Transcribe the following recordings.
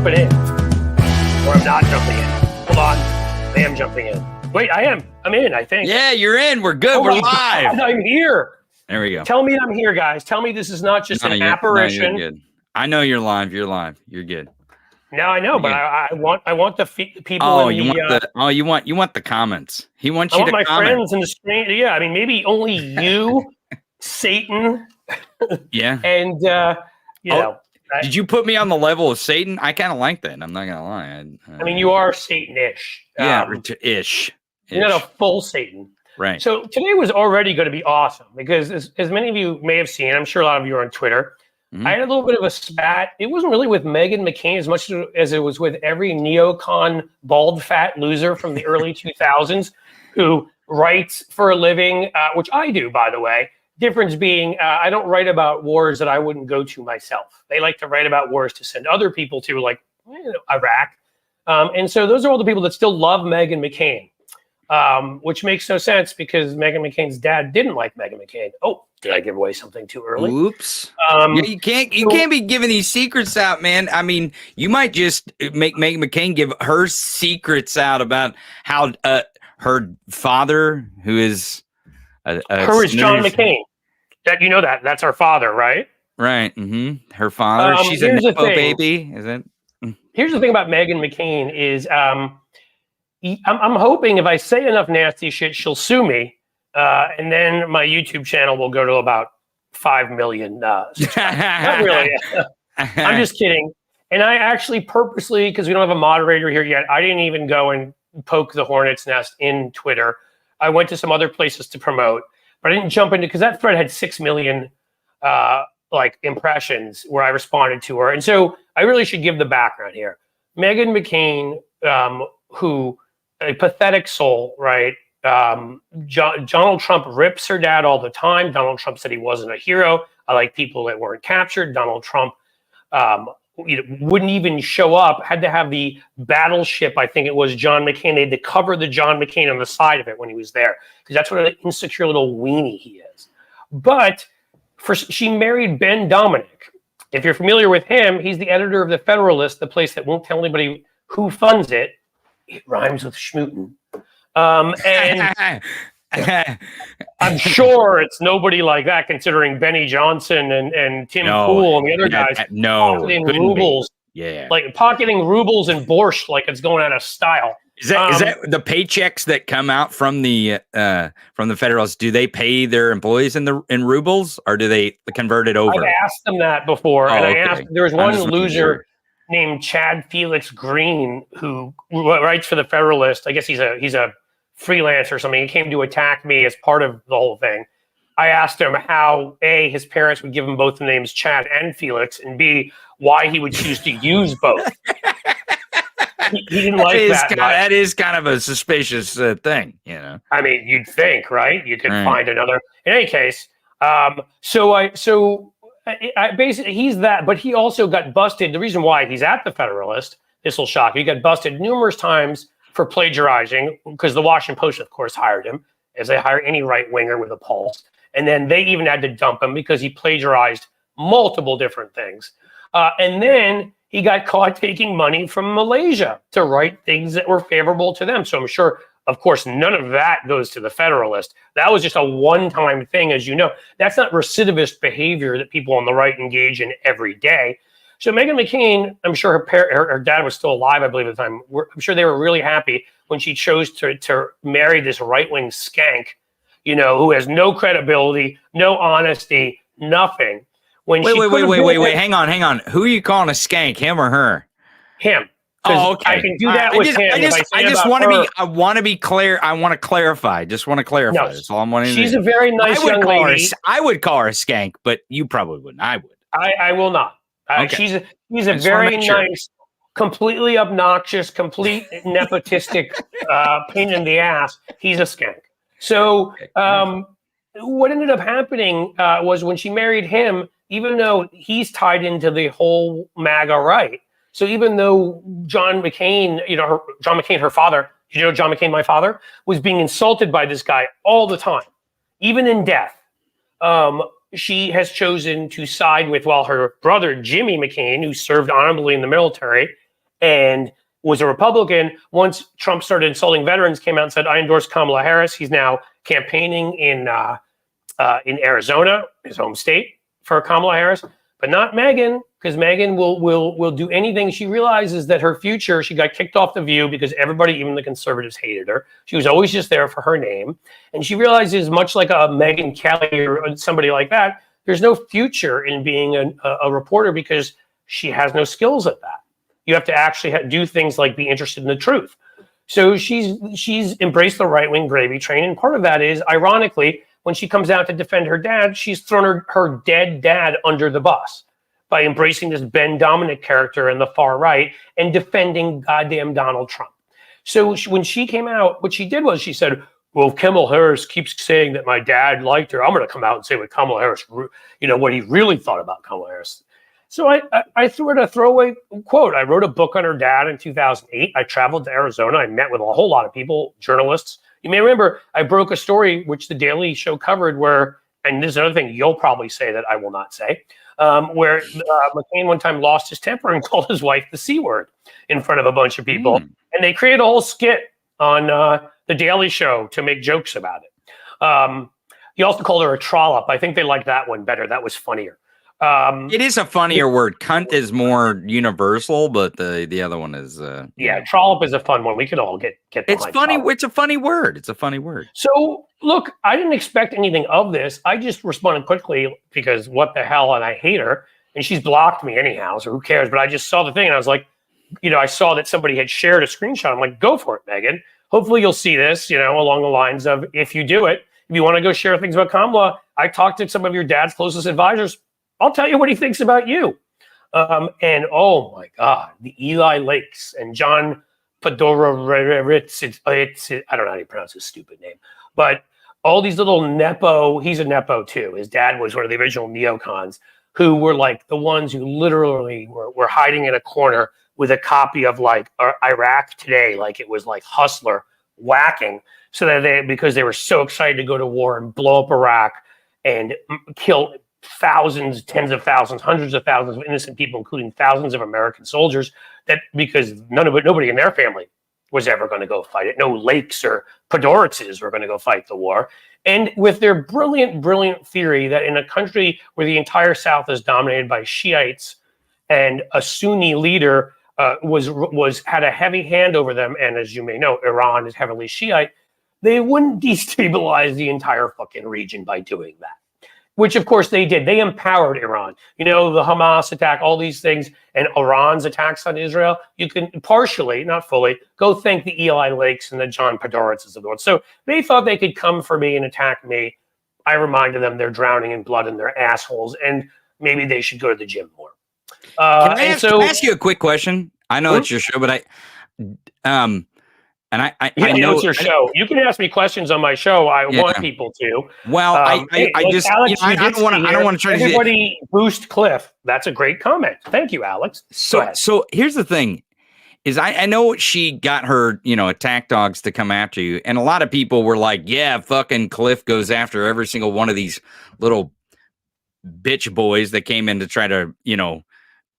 jumping in. Or I'm not jumping in. Hold on. I am jumping in. Wait, I am. I'm in, I think. Yeah, you're in. We're good. We're live. I'm here. There we go. Tell me I'm here, guys. Tell me this is not just an apparition. No, you're good. I know you're live. You're live. You're good. No, I know, but I want the people. Oh, in you want the comments. He wants I you want to my comment. friends in the screen. Yeah, I mean, maybe only you, Satan. Yeah. And you know. Did you put me on the level of Satan? I kind of like that. I'm not gonna lie. I mean, you are Satan-ish. Yeah, ish. You're not a full Satan. Right. So today was already going to be awesome because as many of you may have seen, I'm sure a lot of you are on Twitter. Mm-hmm. I had a little bit of a spat. It wasn't really with Meghan McCain as much as it was with every neocon bald fat loser from the early 2000s who writes for a living, which I do, by the way. Difference being, I don't write about wars that I wouldn't go to myself. They like to write about wars to send other people to, like Iraq. And so those are all the people that still love Meghan McCain, which makes no sense because Meghan McCain's dad didn't like Meghan McCain. Oh, did I give away something too early? Oops. Yeah, you can't be giving these secrets out, man. I mean, you might just make Meghan McCain give her secrets out about how her father, who is her is John McCain. That you know that's her father, right? Right. Mm-hmm. Her father. She's a nepo baby. Is it? Here's the thing about Meghan McCain is I'm hoping if I say enough nasty shit, she'll sue me, and then my YouTube channel will go to about 5 million. Not really. I'm just kidding. And I actually purposely, because we don't have a moderator here yet, I didn't even go and poke the hornet's nest in Twitter. I went to some other places to promote. But I didn't jump into because that thread had 6 million impressions where I responded to her, and so I really should give the background here. Meghan McCain, who a pathetic soul, right? Donald Trump rips her dad all the time. Donald Trump said he wasn't a hero. I like people that weren't captured. Donald Trump wouldn't even show up. Had to have the battleship. I think it was John McCain. They had to cover the John McCain on the side of it when he was there because that's what an insecure little weenie he is. But she married Ben Dominic. If you're familiar with him, he's the editor of the Federalist, the place that won't tell anybody who funds it. It rhymes with schmootin'. And I'm sure it's nobody like that, considering Benny Johnson and Tim Pool and the other guys pocketing rubles. Yeah, like pocketing rubles and borscht like it's going out of style. Is that the paychecks that come out from the Federalists? Do they pay their employees in rubles, or do they convert it over? I've asked them that before, and I asked. There was one loser named Chad Felix Green who writes for the Federalist. I guess he's a freelance or something. He came to attack me as part of the whole thing. I asked him how A, his parents would give him both the names Chad and Felix, and B, why he would choose to use both. He didn't like that. That is kind of a suspicious thing, you know. I mean, you'd think, right? You could find another. In any case, so I basically he's that, but he also got busted. The reason why he's at the Federalist, this will shock you, he got busted numerous times for plagiarizing, because the Washington Post, of course, hired him, as they hire any right-winger with a pulse. And then they even had to dump him because he plagiarized multiple different things. And then he got caught taking money from Malaysia to write things that were favorable to them. So I'm sure, of course, none of that goes to the Federalist. That was just a one-time thing, as you know. That's not recidivist behavior that people on the right engage in every day. So Meghan McCain, I'm sure her dad was still alive, I believe, at the time. I'm sure they were really happy when she chose to marry this right-wing skank, you know, who has no credibility, no honesty, nothing. Wait, hang on. Who are you calling a skank, him or her? Him. Oh, okay. I can do that with him. I want to be clear. I want to clarify. Just want to clarify. No, that's all I'm wanting to do. She's a very nice young lady. I would call her a skank, but you probably wouldn't. I would. I will not. Okay. She's a very nice, completely obnoxious, complete nepotistic pain in the ass. He's a skank. So what ended up happening was when she married him, even though he's tied into the whole MAGA right. So even though John McCain, her father, John McCain, my father, was being insulted by this guy all the time, even in death. She has chosen to side with, her brother, Jimmy McCain, who served honorably in the military, and was a Republican. Once Trump started insulting veterans, came out and said, I endorse Kamala Harris. He's now campaigning in Arizona, his home state, for Kamala Harris, but not Meghan, because Meghan will do anything. She realizes that her future, she got kicked off The View because everybody, even the conservatives, hated her. She was always just there for her name. And she realizes, much like a Megyn Kelly or somebody like that, there's no future in being a reporter because she has no skills at that. You have to actually do things like be interested in the truth. So she's embraced the right-wing gravy train. And part of that is, ironically, when she comes out to defend her dad, she's thrown her dead dad under the bus by embracing this Ben Dominic character in the far right and defending goddamn Donald Trump. So when she came out, what she did was she said, well, Kamala Harris keeps saying that my dad liked her. I'm going to come out and say what Kamala Harris, what he really thought about Kamala Harris. So I threw it a throwaway quote. I wrote a book on her dad in 2008. I traveled to Arizona. I met with a whole lot of people, journalists. You may remember I broke a story which the Daily Show covered where, and this is another thing you'll probably say that I will not say, where McCain one time lost his temper and called his wife the C word in front of a bunch of people. And they created a whole skit on the Daily Show to make jokes about it. He also called her a trollop. I think they liked that one better. That was funnier. It is a funnier word. Cunt is more universal, but the other one is trollop is a fun one. We could all get it's funny. Trollop. It's a funny word. It's a funny word. So look, I didn't expect anything of this. I just responded quickly because what the hell, and I hate her, and she's blocked me anyhow, so who cares? But I just saw the thing and I was like, I saw that somebody had shared a screenshot. I'm like, go for it, Meghan. Hopefully you'll see this, along the lines of, if you do it, if you want to go share things about Kamala, I talked to some of your dad's closest advisors. I'll tell you what he thinks about you. And oh my God, the Eli Lakes and John Podhoretz, I don't know how to pronounce his stupid name, but all these little Nepo, he's a Nepo too. His dad was one of the original neocons who were like the ones who literally were hiding in a corner with a copy of like Iraq Today, like it was like Hustler whacking, so that because they were so excited to go to war and blow up Iraq and kill thousands, tens of thousands, hundreds of thousands of innocent people, including thousands of American soldiers, that because nobody in their family was ever going to go fight it. No Lakes or Podhoretzes were going to go fight the war. And with their brilliant, brilliant theory that in a country where the entire South is dominated by Shiites and a Sunni leader had a heavy hand over them, and as you may know, Iran is heavily Shiite, they wouldn't destabilize the entire fucking region by doing that. Which, of course, they did. They empowered Iran. The Hamas attack, all these things, and Iran's attacks on Israel. You can partially, not fully, go thank the Eli Lakes and the John Podhoretzes of the world. So they thought they could come for me and attack me. I reminded them they're drowning in blood in their assholes, and maybe they should go to the gym more. Can I ask you a quick question? I know it's your show, but I know it's your show. You can ask me questions on my show. I want people to. Well, I just Alex, I don't want to try to everybody boost Cliff. That's a great comment. Thank you, Alex. So here's the thing: is I know she got her attack dogs to come after you, and a lot of people were like, "Yeah, fucking Cliff goes after every single one of these little bitch boys that came in to try to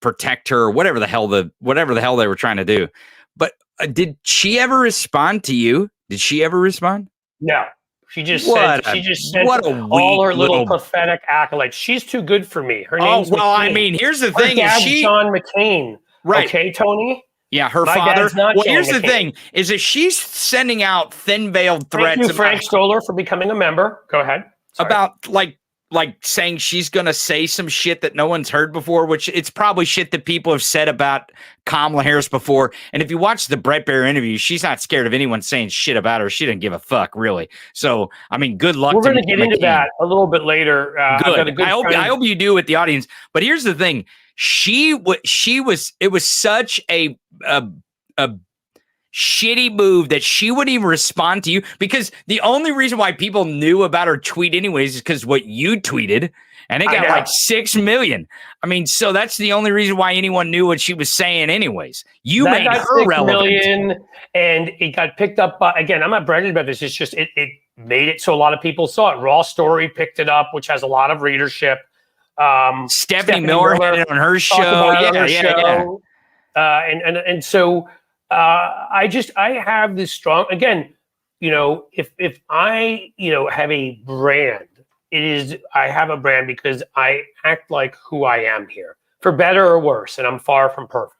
protect her, whatever the hell they were trying to do." But did she ever respond to you? Did she ever respond? No. She just sent all her little pathetic accolades. She's too good for me. Her name's McCain. I mean, here's the thing: is John McCain? Right? Okay, Tony. Yeah, her father. Well, here's the thing: is if she's sending out thin-veiled threats. Thank you, Frank Stoller, for becoming a member. Go ahead. Sorry. About like saying she's going to say some shit that no one's heard before, which it's probably shit that people have said about Kamala Harris before. And if you watch the Bret Baier interview, she's not scared of anyone saying shit about her. She didn't give a fuck, really. So, I mean, good luck. We're going to get into that a little bit later. Good. I hope you do with the audience. But here's the thing. It was such a shitty move that she wouldn't even respond to you, because the only reason why people knew about her tweet anyways is because what you tweeted, and it got like 6 million. I mean, so that's the only reason why anyone knew what she was saying anyways. You made her relevant. Million, and it got picked up by, again, I'm not bragging about this, it's just it made it so a lot of people saw it. Raw Story picked it up, which has a lot of readership. Stephanie Miller had it on her show. Yeah. And so I have this strong, again, if I, have a brand, I have a brand because I act like who I am here, for better or worse, and I'm far from perfect.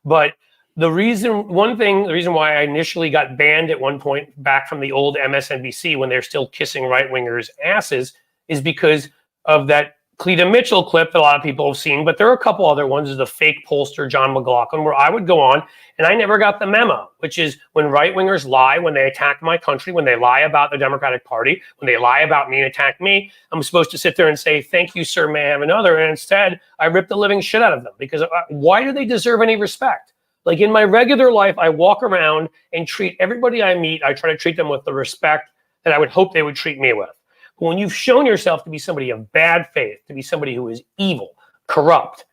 But the reason why I initially got banned at one point back from the old MSNBC when they're still kissing right-wingers' asses is because of that Cleta Mitchell clip that a lot of people have seen, but there are a couple other ones. There's the fake pollster John McLaughlin, where I would go on and I never got the memo, which is when right-wingers lie, when they attack my country, when they lie about the Democratic Party, when they lie about me and attack me, I'm supposed to sit there and say, thank you, sir, may I have another? And instead, I rip the living shit out of them because why do they deserve any respect? Like in my regular life, I walk around and treat everybody I meet, I try to treat them with the respect that I would hope they would treat me with. When you've shown yourself to be somebody of bad faith, to be somebody who is evil, corrupt,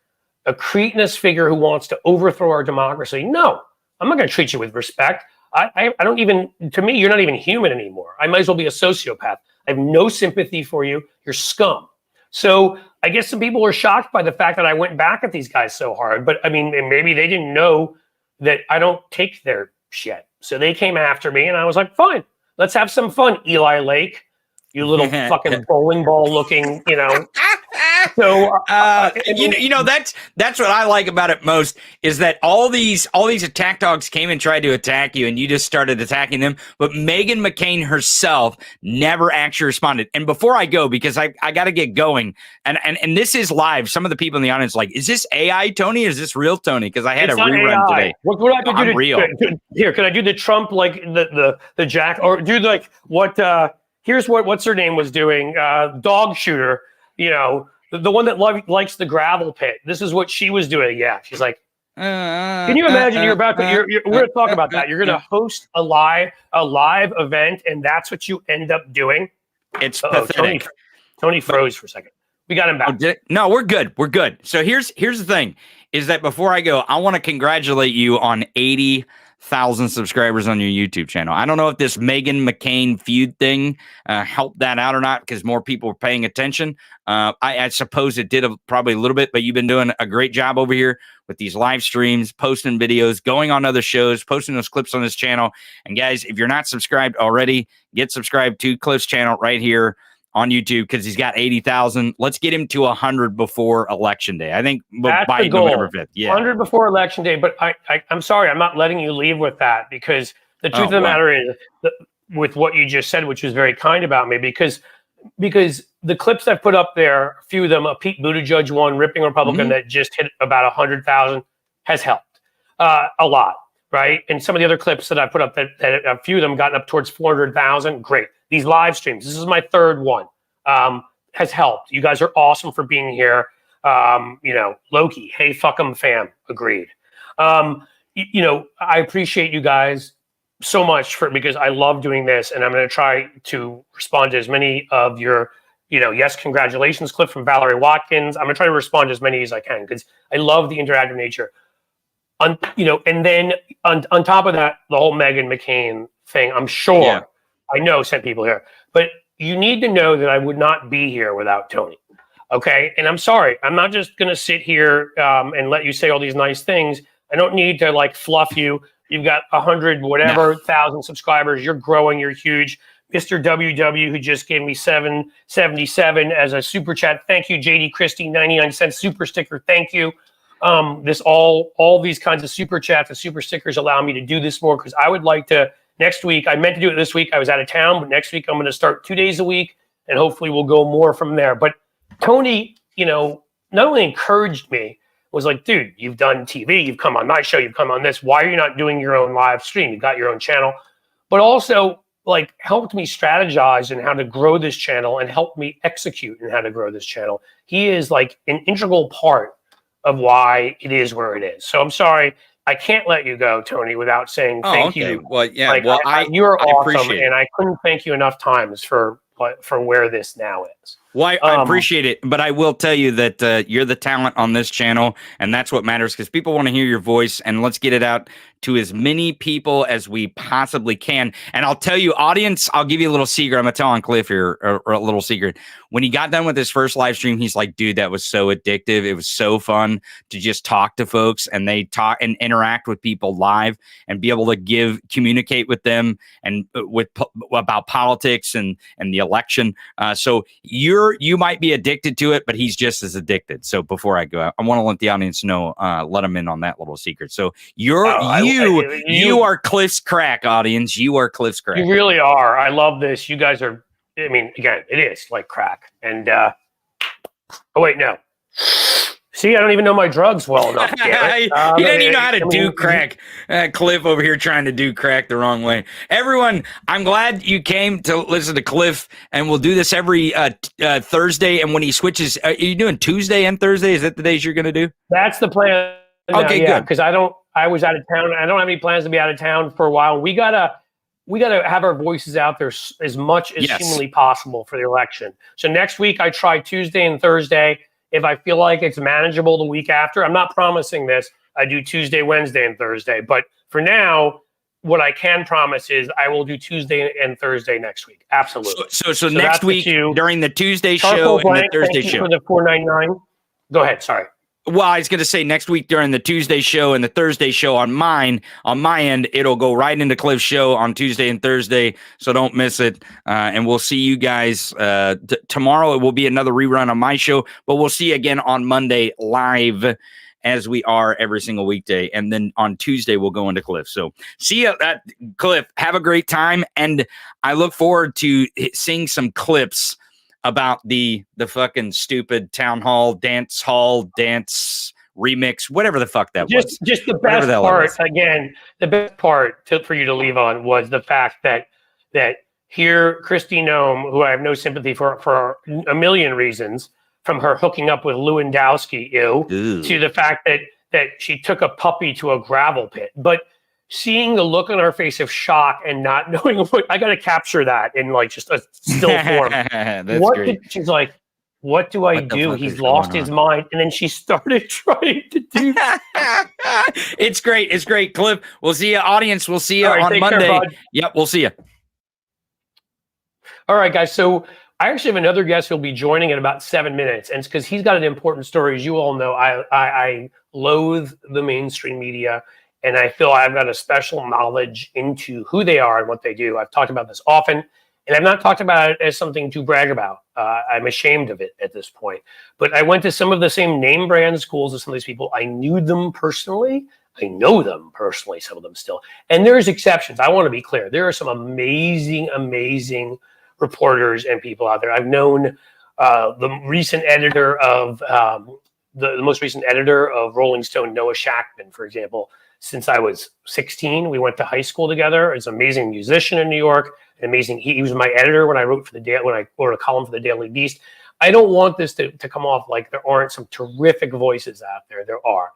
a cretinous figure who wants to overthrow our democracy, no, I'm not going to treat you with respect. I don't even, to me, you're not even human anymore. I might as well be a sociopath. I have no sympathy for you. You're scum. So I guess some people were shocked by the fact that I went back at these guys so hard. But I mean, maybe they didn't know that I don't take their shit. So they came after me and I was like, fine, let's have some fun, Eli Lake. You little fucking bowling ball looking, So that's what I like about it most is that all these attack dogs came and tried to attack you, and you just started attacking them. But Meghan McCain herself never actually responded. And before I go, because I got to get going, and this is live. Some of the people in the audience are like, is this AI Tony? Or is this real Tony? Because I had a rerun today. What I have to do real. Here, can I do the Trump like the Jack or do like what? Here's what's her name was doing. Dog shooter. The one that likes the gravel pit. This is what she was doing. Yeah, she's like, can you imagine? We're going to talk about that. You're going to host a live event, and that's what you end up doing. It's pathetic. Tony froze for a second. We got him back. No, we're good. We're good. So here's the thing: is that before I go, I want to congratulate you on 80,000 subscribers on your YouTube channel. I don't know if this Meghan McCain feud thing helped that out or not, because more people were paying attention. I suppose it did probably a little bit, but you've been doing a great job over here with these live streams, posting videos, going on other shows, posting those clips on this channel. And guys, if you're not subscribed already, get subscribed to Cliff's channel right here on YouTube, because he's got 80,000. Let's get him to 100 before Election Day. I think by November 5th. Yeah, 100 before Election Day. But I'm sorry, I'm not letting you leave with that, because the truth of the matter is, with what you just said, which was very kind about me, because the clips I've put up there, a few of them, a Pete Buttigieg one, ripping Republican that just hit about 100,000, has helped a lot, right? And some of the other clips that I put up that a few of them gotten up towards 400,000, great. These live streams, this is my third one, has helped. You guys are awesome for being here. Loki, hey, fuck 'em fam, agreed. I appreciate you guys so much because I love doing this, and I'm going to try to respond to as many of your, yes, congratulations clip from Valerie Watkins. I'm going to try to respond to as many as I can, because I love the interactive nature. And then on top of that, the whole Meghan McCain thing, I'm sure. Yeah. I know sent people here, but you need to know that I would not be here without Tony. Okay. And I'm sorry. I'm not just going to sit here and let you say all these nice things. I don't need to like fluff you. You've got 100,000 subscribers. You're growing. You're huge. Mr. WW, who just gave me $7.77 as a super chat. Thank you. JD Christie, 99 cents super sticker. Thank you. All these kinds of super chats and super stickers allow me to do this more, because I would like to. Next week, I meant to do it this week. I was out of town, but next week I'm going to start 2 days a week, and hopefully we'll go more from there. But Tony, not only encouraged me, was like, dude, you've done TV, you've come on my show, you've come on this. Why are you not doing your own live stream? You've got your own channel. But also, like, helped me strategize in how to grow this channel and helped me execute in how to grow this channel. He is like an integral part of why it is where it is. So I'm sorry. I can't let you go, Tony, without saying thank you. Well, yeah. You're awesome, and I couldn't thank you enough times for where this now is. Well, I appreciate it, but I will tell you that you're the talent on this channel, and that's what matters because people want to hear your voice, and let's get it out to as many people as we possibly can. And I'll tell you, audience, I'll give you a little secret. I'm going to tell on Cliff here or a little secret. When he got done with his first live stream, he's like, dude, that was so addictive. It was so fun to just talk to folks and they talk and interact with people live and be able to communicate with them and about politics and the election. So you might be addicted to it, but he's just as addicted. So before I go out, I want to let the audience know, let them in on that little secret. So you are Cliff's crack, audience. You are Cliff's crack. You really are. I love this. You guys are, I mean, again, it is like crack. And, oh, wait, no. See, I don't even know my drugs well enough. He doesn't even know how to do crack. Cliff over here trying to do crack the wrong way. Everyone, I'm glad you came to listen to Cliff, and we'll do this every Thursday. And when he switches, are you doing Tuesday and Thursday? Is that the days you're going to do? That's the plan. Okay, good. Because I was out of town. I don't have any plans to be out of town for a while. We gotta have our voices out there as much as humanly possible for the election. So next week I try Tuesday and Thursday. If I feel like it's manageable the week after, I'm not promising this. I do Tuesday, Wednesday, and Thursday. But for now, what I can promise is I will do Tuesday and Thursday next week. Absolutely. So next week during the Tuesday show and the Thursday show. For the $4.99. Go ahead. Sorry. Well, I was going to say next week during the Tuesday show and the Thursday show on my end, it'll go right into Cliff's show on Tuesday and Thursday. So don't miss it. And we'll see you guys tomorrow. It will be another rerun on my show, but we'll see you again on Monday live as we are every single weekday. And then on Tuesday, we'll go into Cliff. So see you at Cliff. Have a great time. And I look forward to seeing some clips about the fucking stupid town hall dance remix, whatever the fuck that was. Just the best part, again, the best part for you to leave on was the fact that here Kristi Noem, who I have no sympathy for a million reasons, from her hooking up with Lewandowski, to the fact that she took a puppy to a gravel pit. But seeing the look on her face of shock and not knowing what, I got to capture that in like just a still form. She's like, what do I do? He's lost his mind. And then she started trying to do that. It's great. It's great. Cliff, we'll see you, audience. We'll see you on Monday. Care, yep. We'll see you. All right, guys. So I actually have another guest who'll be joining in about 7 minutes. And it's because he's got an important story. As you all know, I loathe the mainstream media. And I feel I've got a special knowledge into who they are and what they do. I've talked about this often, and I've not talked about it as something to brag about. I'm ashamed of it at this point. But I went to some of the same name brand schools as some of these people. I knew them personally. I know them personally, some of them still. And there's exceptions. I want to be clear. There are some amazing, amazing reporters and people out there. I've known the recent editor of the most recent editor of Rolling Stone, Noah Shackman, for example. Since I was 16, we went to high school together. He's an amazing musician in New York. Amazing. He was my editor when I wrote a column for the Daily Beast. I don't want this to come off like there aren't some terrific voices out there. There are.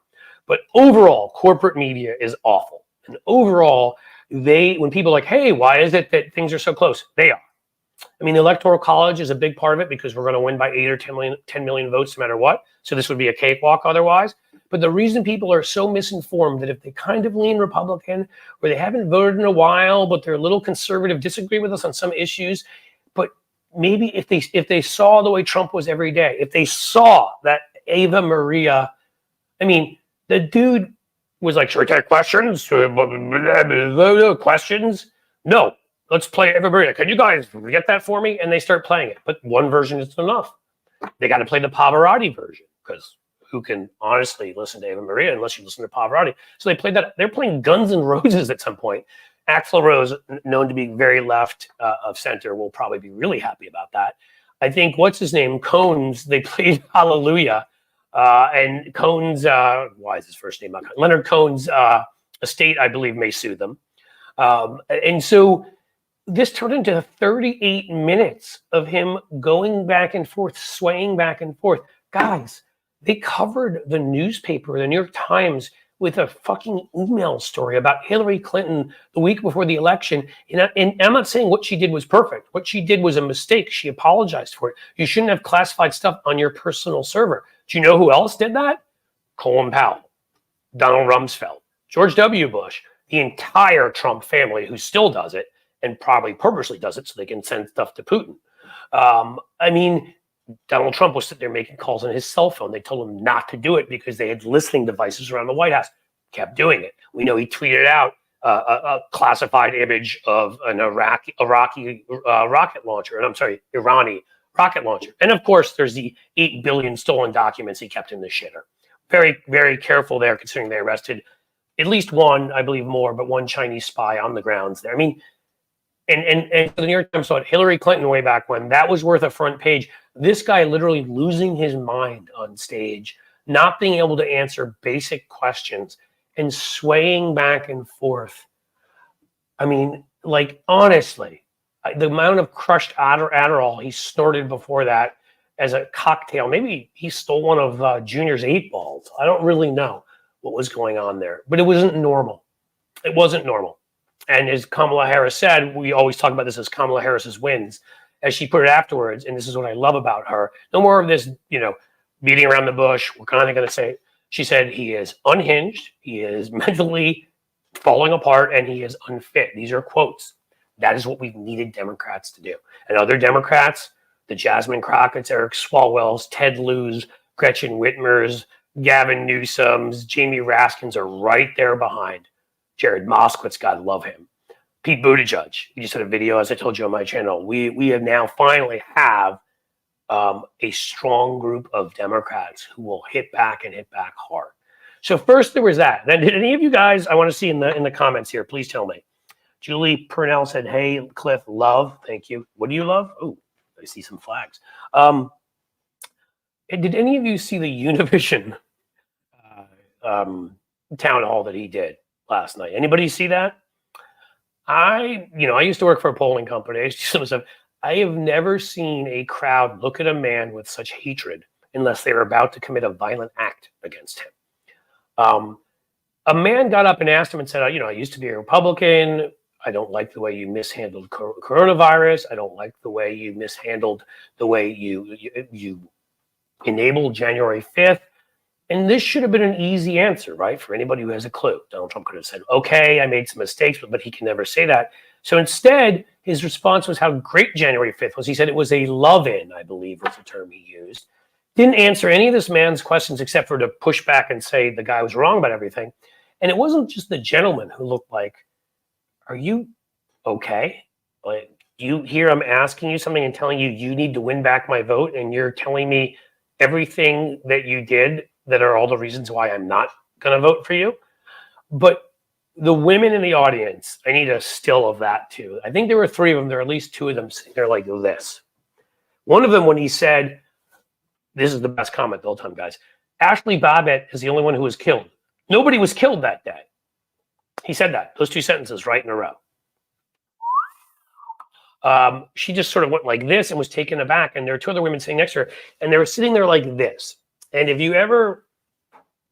But overall, corporate media is awful. And overall, when people are like, hey, why is it that things are so close? They are. I mean, the Electoral College is a big part of it because we're going to win by 8 or 10 million votes no matter what. So this would be a cakewalk otherwise. But the reason people are so misinformed that if they kind of lean Republican or they haven't voted in a while, but they're a little conservative, disagree with us on some issues, but maybe if they saw the way Trump was every day, if they saw that Ave Maria, I mean, the dude was like, sure, take questions, questions. No, let's play Ave Maria. Can you guys get that for me? And they start playing it, but one version is enough. They got to play the Pavarotti version because who can honestly listen to Ave Maria unless you listen to Pavarotti? So they played that. They're playing Guns N' Roses at some point. Axl Rose, known to be very left of center, will probably be really happy about that. I think, what's his name? Cones, they played Hallelujah. And Cones, why is his first name? Leonard Cohen's estate, I believe, may sue them. And so this turned into 38 minutes of him going back and forth, swaying back and forth. Guys, they covered the newspaper, the New York Times, with a fucking email story about Hillary Clinton the week before the election. And I'm not saying what she did was perfect. What she did was a mistake. She apologized for it. You shouldn't have classified stuff on your personal server. Do you know who else did that? Colin Powell, Donald Rumsfeld, George W. Bush, the entire Trump family who still does it and probably purposely does it so they can send stuff to Putin. I mean, Donald Trump was sitting there making calls on his cell phone. They told him not to do it because they had listening devices around the White House. Kept doing it. We know he tweeted out a classified image of an Iraqi rocket launcher, and I'm sorry, Irani rocket launcher. And of course, there's the 8 billion stolen documents he kept in the shitter. Very, very careful there, considering they arrested at least one, I believe more, but one Chinese spy on the grounds there. I mean, and the New York Times thought Hillary Clinton way back when, that was worth a front page. This guy literally losing his mind on stage, not being able to answer basic questions and swaying back and forth. I mean, like, honestly, the amount of crushed Adderall he snorted before that as a cocktail, maybe he stole one of Junior's 8 balls. I don't really know what was going on there, but it wasn't normal. It wasn't normal. And as Kamala Harris said, we always talk about this as Kamala Harris's wins, as she put it afterwards, and this is what I love about her. No more of this, beating around the bush. We're kind of going to say, she said, he is unhinged, he is mentally falling apart, and he is unfit. These are quotes. That is what we've needed Democrats to do. And other Democrats, the Jasmine Crockett's, Eric Swalwell's, Ted Lieu's, Gretchen Whitmer's, Gavin Newsom's, Jamie Raskin's are right there behind. Jared Moskowitz, God love him. Pete Buttigieg, he just had a video, as I told you on my channel. We have now finally have a strong group of Democrats who will hit back and hit back hard. So first there was that. Then did any of you guys, I want to see in the comments here, please tell me. Julie Purnell said, hey, Cliff, love. Thank you. What do you love? Oh, I see some flags. Did any of you see the Univision town hall that he did last night? Anybody see that? I used to work for a polling company. I used to do some stuff. I have never seen a crowd look at a man with such hatred unless they were about to commit a violent act against him. A man got up and asked him and said, I used to be a Republican. I don't like the way you mishandled coronavirus. I don't like the way you mishandled the way you enabled January 5th. And this should have been an easy answer, right? For anybody who has a clue. Donald Trump could have said, okay, I made some mistakes, but he can never say that. So instead, his response was how great January 5th was. He said it was a love-in, I believe was the term he used. Didn't answer any of this man's questions except for to push back and say the guy was wrong about everything. And it wasn't just the gentleman who looked like, are you okay? Like, you hear I'm asking you something and telling you need to win back my vote, and you're telling me everything that you did that are all the reasons why I'm not going to vote for you. But the women in the audience, I need a still of that too. I think there were 3 of them. There are at least 2 of them sitting there like this. One of them, when he said, this is the best comment the whole time, guys. Ashley Babbitt is the only one who was killed. Nobody was killed that day. He said that, those 2 sentences right in a row. She just sort of went like this and was taken aback. And there were 2 other women sitting next to her, and they were sitting there like this. And if you ever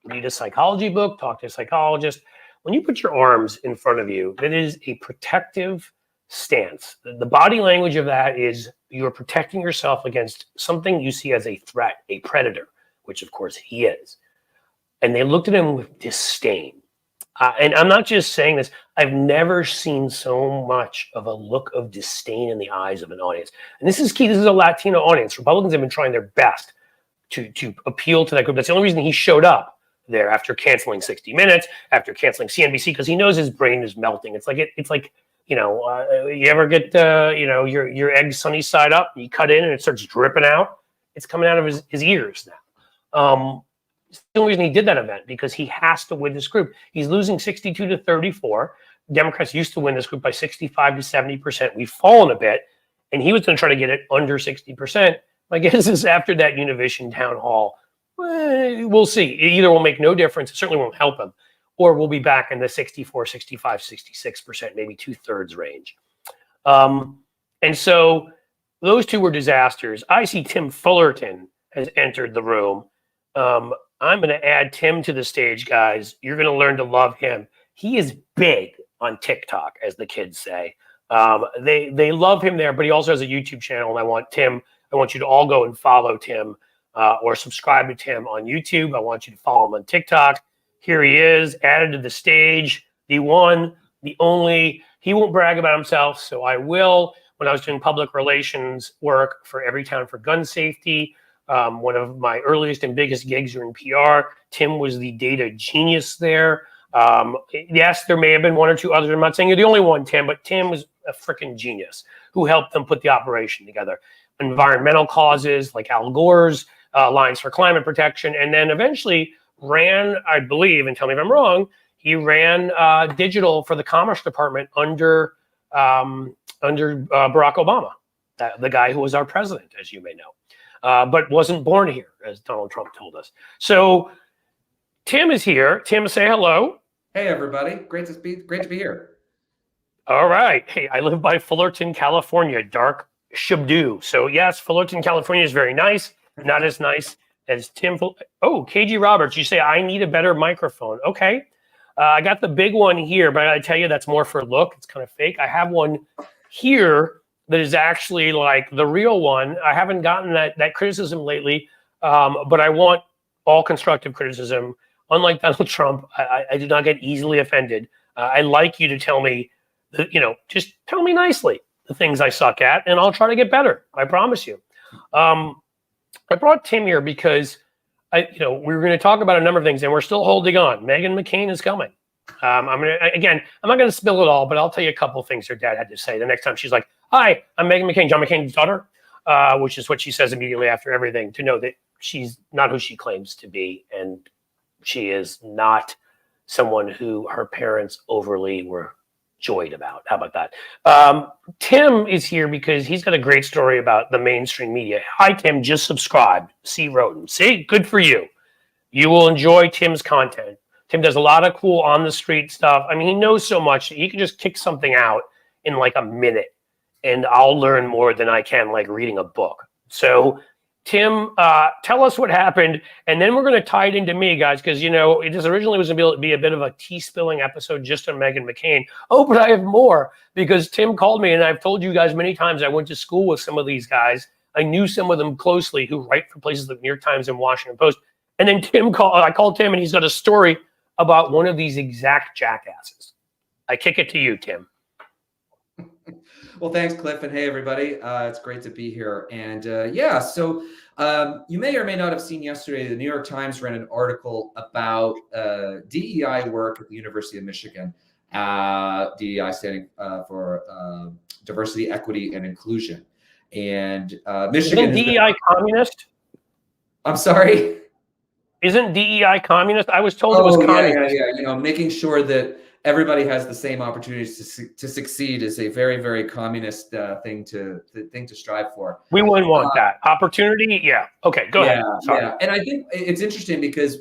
read a psychology book, talk to a psychologist, when you put your arms in front of you, that is a protective stance. The body language of that is you are protecting yourself against something you see as a threat, a predator, which of course he is. And they looked at him with disdain. And I'm not just saying this. I've never seen so much of a look of disdain in the eyes of an audience. And this is key. This is a Latino audience. Republicans have been trying their best to appeal to that group. That's the only reason he showed up there after canceling 60 Minutes, after canceling CNBC, because he knows his brain is melting. It's like you ever get your eggs sunny side up, you cut in and it starts dripping out. It's coming out of his ears now. It's the only reason he did that event, because he has to win this group. He's losing 62-34. Democrats used to win this group by 65 to 70%. We've fallen a bit, and he was going to try to get it under 60%. My guess is after that Univision town hall, we'll see. It either will make no difference, it certainly won't help him, or we'll be back in the 64, 65, 66%, maybe 2/3 range. And so those 2 were disasters. I see Tim Fullerton has entered the room. I'm going to add Tim to the stage, guys. You're going to learn to love him. He is big on TikTok, as the kids say. They love him there, but he also has a YouTube channel. And I want you to all go and follow Tim or subscribe to Tim on YouTube. I want you to follow him on TikTok. Here he is, added to the stage, the one, the only. He won't brag about himself, so I will. When I was doing public relations work for Everytown for Gun Safety, one of my earliest and biggest gigs were in PR. Tim was the data genius there. Yes, there may have been one or two others. I'm not saying you're the only one, Tim, but Tim was a freaking genius who helped them put the operation together. Environmental causes like Al Gore's Alliance for Climate Protection, and then eventually ran, I believe, and tell me if I'm wrong, he ran digital for the Commerce Department under Barack Obama, the guy who was our president, as you may know, but wasn't born here, as Donald Trump told us. So Tim is here. Tim, say hello. Hey, everybody. Great to be here. All right. Hey, I live by Fullerton, California, dark Shabdoo. So yes, Fullerton, California is very nice. Not as nice as Tim. Oh, KG Roberts, you say I need a better microphone. Okay. I got the big one here, but I tell you that's more for look. It's kind of fake. I have one here that is actually like the real one. I haven't gotten that criticism lately, but I want all constructive criticism. Unlike Donald Trump, I do not get easily offended. I like you to tell me, just tell me nicely the things I suck at, and I'll try to get better. I promise you. I brought Tim here because we were going to talk about a number of things, and we're still holding on. Meghan McCain is coming. I'm not going to spill it all, but I'll tell you a couple of things her dad had to say the next time she's like, "Hi, I'm Meghan McCain, John McCain's daughter," which is what she says immediately after everything, to know that she's not who she claims to be, and she is not someone who her parents overly were joyed about. How about that? Tim is here because he's got a great story about the mainstream media. Hi, Tim. Just subscribe. See Roden. See? Good for you. You will enjoy Tim's content. Tim does a lot of cool on-the-street stuff. I mean, he knows so much. He can just kick something out in like a minute, and I'll learn more than I can like reading a book. So Tim, tell us what happened, and then we're going to tie it into me, guys, because, it just originally was going to be a bit of a tea-spilling episode just on Meghan McCain. Oh, but I have more, because Tim called me, and I've told you guys many times I went to school with some of these guys. I knew some of them closely who write for places like New York Times and Washington Post. And then I called Tim, and he's got a story about one of these exact jackasses. I kick it to you, Tim. Well, thanks, Cliff, and hey, everybody. It's great to be here. And so you may or may not have seen yesterday, the New York Times ran an article about DEI work at the University of Michigan, DEI standing for Diversity, Equity, and Inclusion. And Michigan— Isn't DEI communist? I'm sorry? Isn't DEI communist? I was told it was communist. Yeah. Making sure that everybody has the same opportunities to succeed is a very, very communist thing to strive for. We wouldn't want that opportunity. Yeah. Okay. Go ahead. Sorry. Yeah. And I think it's interesting because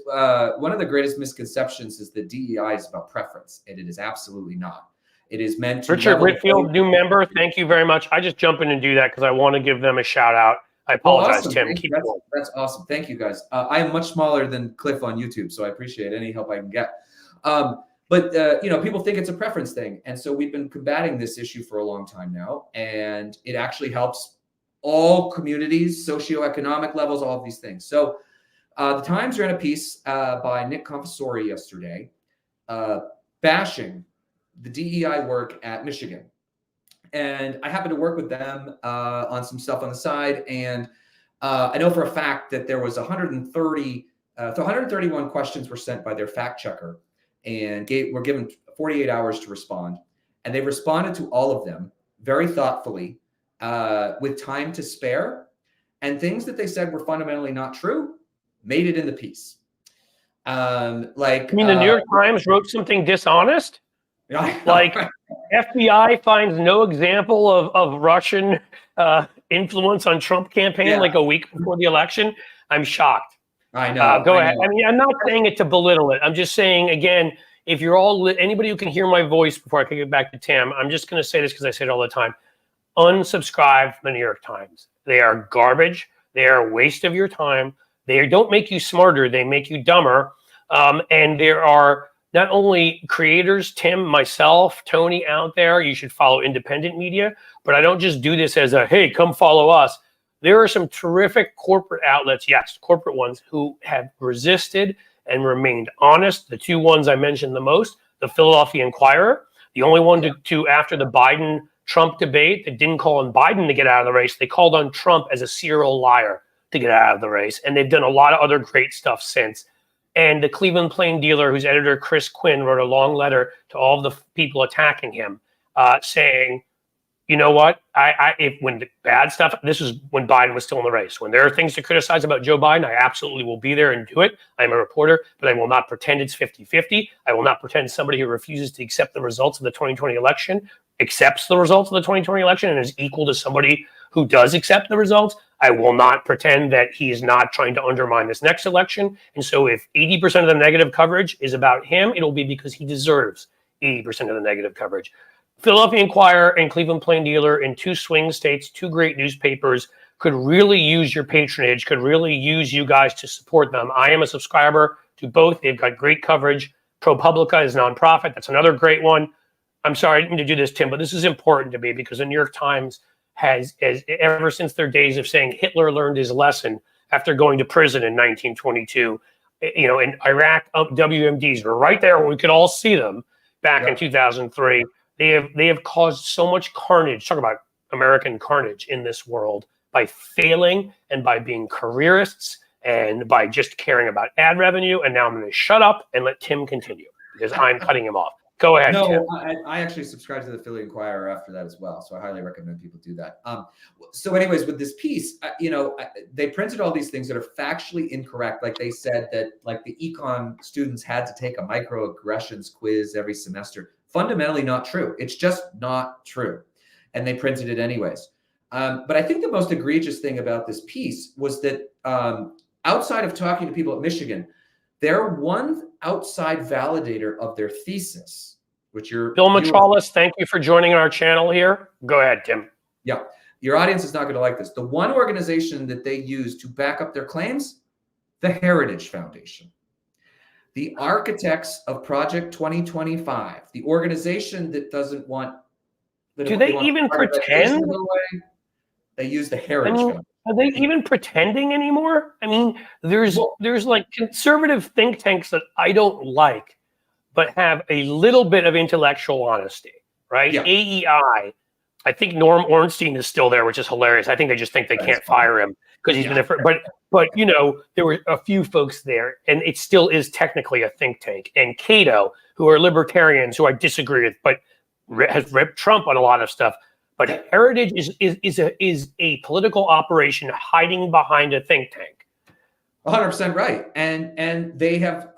one of the greatest misconceptions is that DEI is about preference, and it is absolutely not. It is meant to— Richard Whitfield, new member. Thank you very much. I just jump in and do that because I want to give them a shout out. I apologize, awesome. Tim. That's awesome. Thank you, guys. I am much smaller than Cliff on YouTube, so I appreciate any help I can get. But people think it's a preference thing. And so we've been combating this issue for a long time now. And it actually helps all communities, socioeconomic levels, all of these things. So the Times ran a piece by Nick Confessori yesterday bashing the DEI work at Michigan. And I happen to work with them on some stuff on the side. And I know for a fact that there was 131 questions were sent by their fact checker, and were given 48 hours to respond. And they responded to all of them very thoughtfully, with time to spare, and things that they said were fundamentally not true made it in the piece. You mean the New York Times wrote something dishonest? Like FBI finds no example of Russian influence on Trump campaign like a week before the election? I'm shocked. I know. Go ahead. I mean, I'm not saying it to belittle it. I'm just saying, again, if you're anybody who can hear my voice before I can get back to Tim, I'm just going to say this because I say it all the time. Unsubscribe from the New York Times. They are garbage. They are a waste of your time. They don't make you smarter, they make you dumber. And there are not only creators, Tim, myself, Tony out there, you should follow independent media, but I don't just do this as a, hey, come follow us. There are some terrific corporate outlets, yes, corporate ones, who have resisted and remained honest. The two ones I mentioned the most, the Philadelphia Inquirer, the only one to after the Biden-Trump debate that didn't call on Biden to get out of the race. They called on Trump as a serial liar to get out of the race. And they've done a lot of other great stuff since. And the Cleveland Plain Dealer, whose editor, Chris Quinn, wrote a long letter to all of the people attacking him, saying, you know what? When the bad stuff, this is when Biden was still in the race. When there are things to criticize about Joe Biden, I absolutely will be there and do it. I'm a reporter, but I will not pretend it's 50-50. I will not pretend somebody who refuses to accept the results of the 2020 election accepts the results of the 2020 election and is equal to somebody who does accept the results. I will not pretend that he is not trying to undermine this next election. And so if 80% of the negative coverage is about him, it'll be because he deserves 80% of the negative coverage. Philadelphia Inquirer and Cleveland Plain Dealer in two swing states, two great newspapers, could really use your patronage, could really use you guys to support them. I am a subscriber to both. They've got great coverage. ProPublica is nonprofit. That's another great one. I'm sorry, I didn't mean to do this, Tim, but this is important to me because the New York Times has ever since their days of saying Hitler learned his lesson after going to prison in 1922, in Iraq, WMDs were right there where we could all see them back in 2003. They have caused so much carnage. Talk about American carnage in this world by failing and by being careerists and by just caring about ad revenue. And now I'm going to shut up and let Tim continue because I'm cutting him off. Go ahead, Tim. I actually subscribed to the Philly Inquirer after that as well, so I highly recommend people do that. So anyways, with this piece, they printed all these things that are factually incorrect. Like they said that like the econ students had to take a microaggressions quiz every semester. Fundamentally not true. It's just not true. And they printed it anyways. But I think the most egregious thing about this piece was that outside of talking to people at Michigan, they're one outside validator of their thesis, which you're Bill Matralis, thank you for joining our channel here. Go ahead, Tim. Yeah, your audience is not going to like this. The one organization that they use to back up their claims, the Heritage Foundation. The architects of Project 2025, the organization that doesn't want... Do they even pretend? They use the Heritage Foundation. Are they even pretending anymore? I mean, there's like conservative think tanks that I don't like, but have a little bit of intellectual honesty, right? Yeah. AEI, I think Norm Ornstein is still there, which is hilarious. I think they just think they can't fire him because he's been there for, but there were a few folks there, and it still is technically a think tank. And Cato, who are libertarians, who I disagree with, but has ripped Trump on a lot of stuff. But Heritage is a political operation hiding behind a think tank. 100% right, and they have,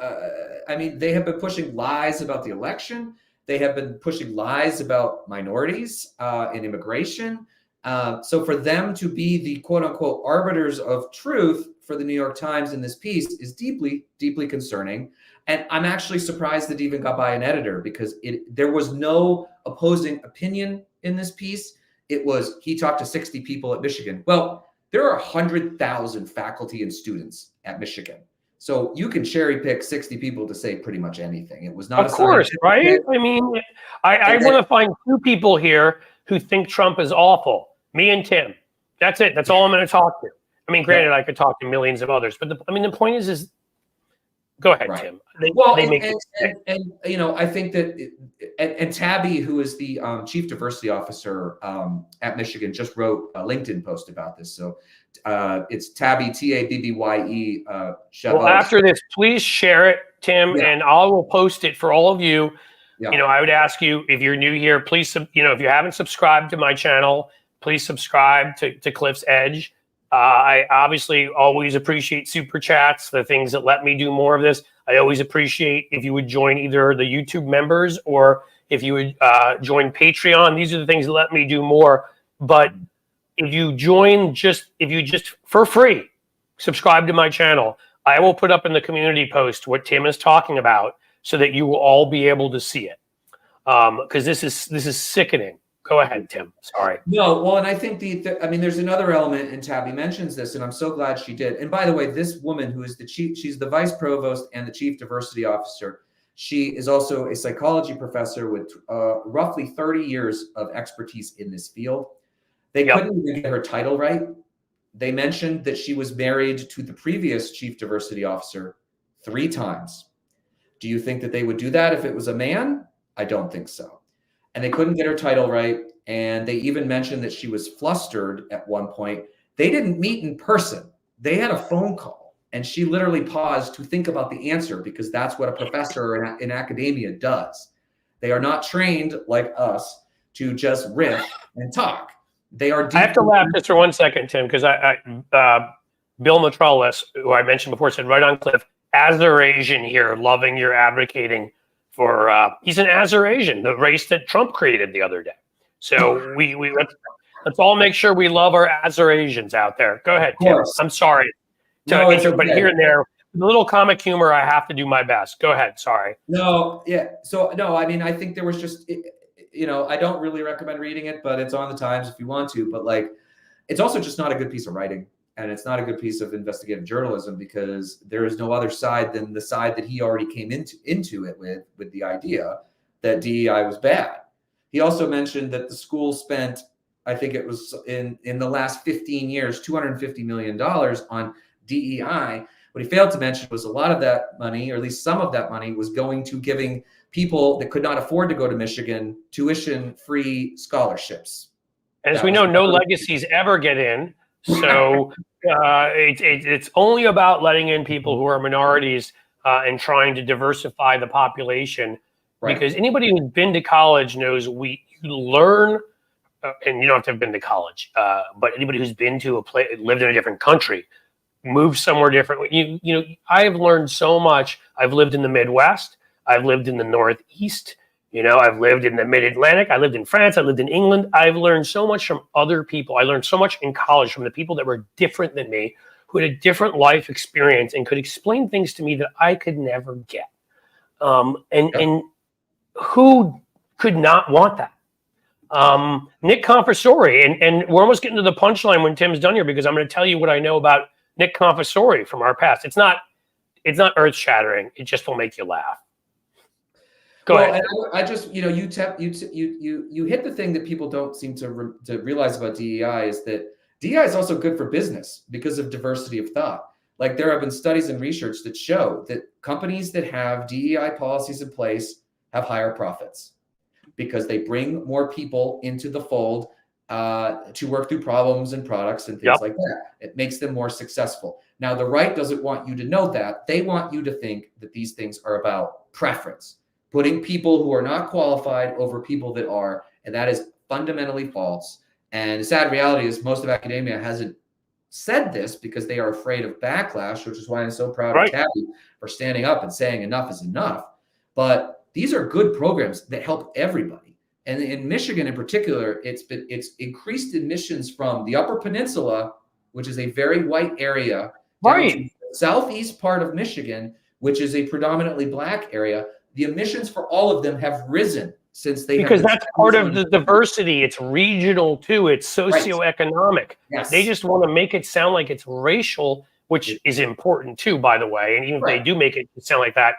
they have been pushing lies about the election. They have been pushing lies about minorities and immigration. So for them to be the quote unquote arbiters of truth for the New York Times in this piece is deeply, deeply concerning. And I'm actually surprised it even got by an editor because there was no opposing opinion in this piece. It was, he talked to 60 people at Michigan. Well, there are 100,000 faculty and students at Michigan. So you can cherry pick 60 people to say pretty much anything. It was not of course, right? Pick. I mean, I want to find two people here who think Trump is awful. Me and Tim. That's it. That's all I'm going to talk to. I mean, granted, I could talk to millions of others, but the point is go ahead, right. Tim. I think that, and Tabby, who is the chief diversity officer at Michigan, just wrote a LinkedIn post about this. So it's Tabby, Tabbye. Well, after this, please share it, Tim, and I will post it for all of you. Yeah. I would ask you, if you're new here, please, if you haven't subscribed to my channel, please subscribe to Cliff's Edge. I obviously always appreciate super chats, the things that let me do more of this. I always appreciate if you would join either the YouTube members or if you would join Patreon. These are the things that let me do more. But if you just for free, subscribe to my channel, I will put up in the community post what Tim is talking about so that you will all be able to see it. Because this is sickening. Go ahead, Tim. Sorry. No, well, and I think I mean, there's another element, and Tabby mentions this, and I'm so glad she did. And by the way, this woman who is she's the vice provost and the chief diversity officer. She is also a psychology professor with roughly 30 years of expertise in this field. They couldn't even get her title right. They mentioned that she was married to the previous chief diversity officer 3 times. Do you think that they would do that if it was a man? I don't think so. And they couldn't get her title right. And they even mentioned that she was flustered at one point. They didn't meet in person. They had a phone call. And she literally paused to think about the answer, because that's what a professor in academia does. They are not trained like us to just riff and talk. They are. I have to laugh just for 1 second, Tim, because Bill Matralis, who I mentioned before, said right on Cliff, Azerasian here, loving your advocating for. He's an Azerasian, the race that Trump created the other day. So let's all make sure we love our Azerasians out there. Go ahead, Tim. I'm sorry. No, it's okay. But here and there, a little comic humor, I have to do my best. Go ahead. Sorry. No, yeah. So, no, I mean, I think there was just, I don't really recommend reading it, but it's on the Times if you want to. But like, it's also just not a good piece of writing. And it's not a good piece of investigative journalism, because there is no other side than the side that he already came into it with the idea that DEI was bad. He also mentioned that the school spent, I think it was in the last 15 years, $250 million on DEI. What he failed to mention was a lot of that money, or at least some of that money, was going to giving people that could not afford to go to Michigan tuition-free scholarships. And as we know, no legacies ever get in. So it's only about letting in people who are minorities and trying to diversify the population. Right. Because anybody who's been to college knows you learn, and you don't have to have been to college, but anybody who's been to lived in a different country, moved somewhere different. I've learned so much. I've lived in the Midwest. I've lived in the Northeast. I've lived in the Mid-Atlantic. I lived in France. I lived in England. I've learned so much from other people. I learned so much in college from the people that were different than me, who had a different life experience and could explain things to me that I could never get. And who could not want that? Nick Confessori, and we're almost getting to the punchline when Tim's done here, because I'm going to tell you what I know about Nick Confessori from our past. It's not earth shattering. It just will make you laugh. Go ahead. I just, you hit the thing that people don't seem to realize about DEI, is that DEI is also good for business because of diversity of thought. Like, there have been studies and research that show that companies that have DEI policies in place have higher profits, because they bring more people into the fold to work through problems and products and things like that. It makes them more successful. Now, the right doesn't want you to know that. They want you to think that these things are about preference, putting people who are not qualified over people that are, and that is fundamentally false. And the sad reality is most of academia hasn't said this because they are afraid of backlash, which is why I'm so proud of Tabby for standing up and saying enough is enough. But these are good programs that help everybody. And in Michigan in particular, it's increased admissions from the Upper Peninsula, which is a very white area, down to the southeast part of Michigan, which is a predominantly black area. The admissions for all of them have risen since they because that's part of the diversity. It's regional too. It's socioeconomic. Right. Yes. They just want to make it sound like it's racial, which is important too, by the way. And even if they do make it sound like that,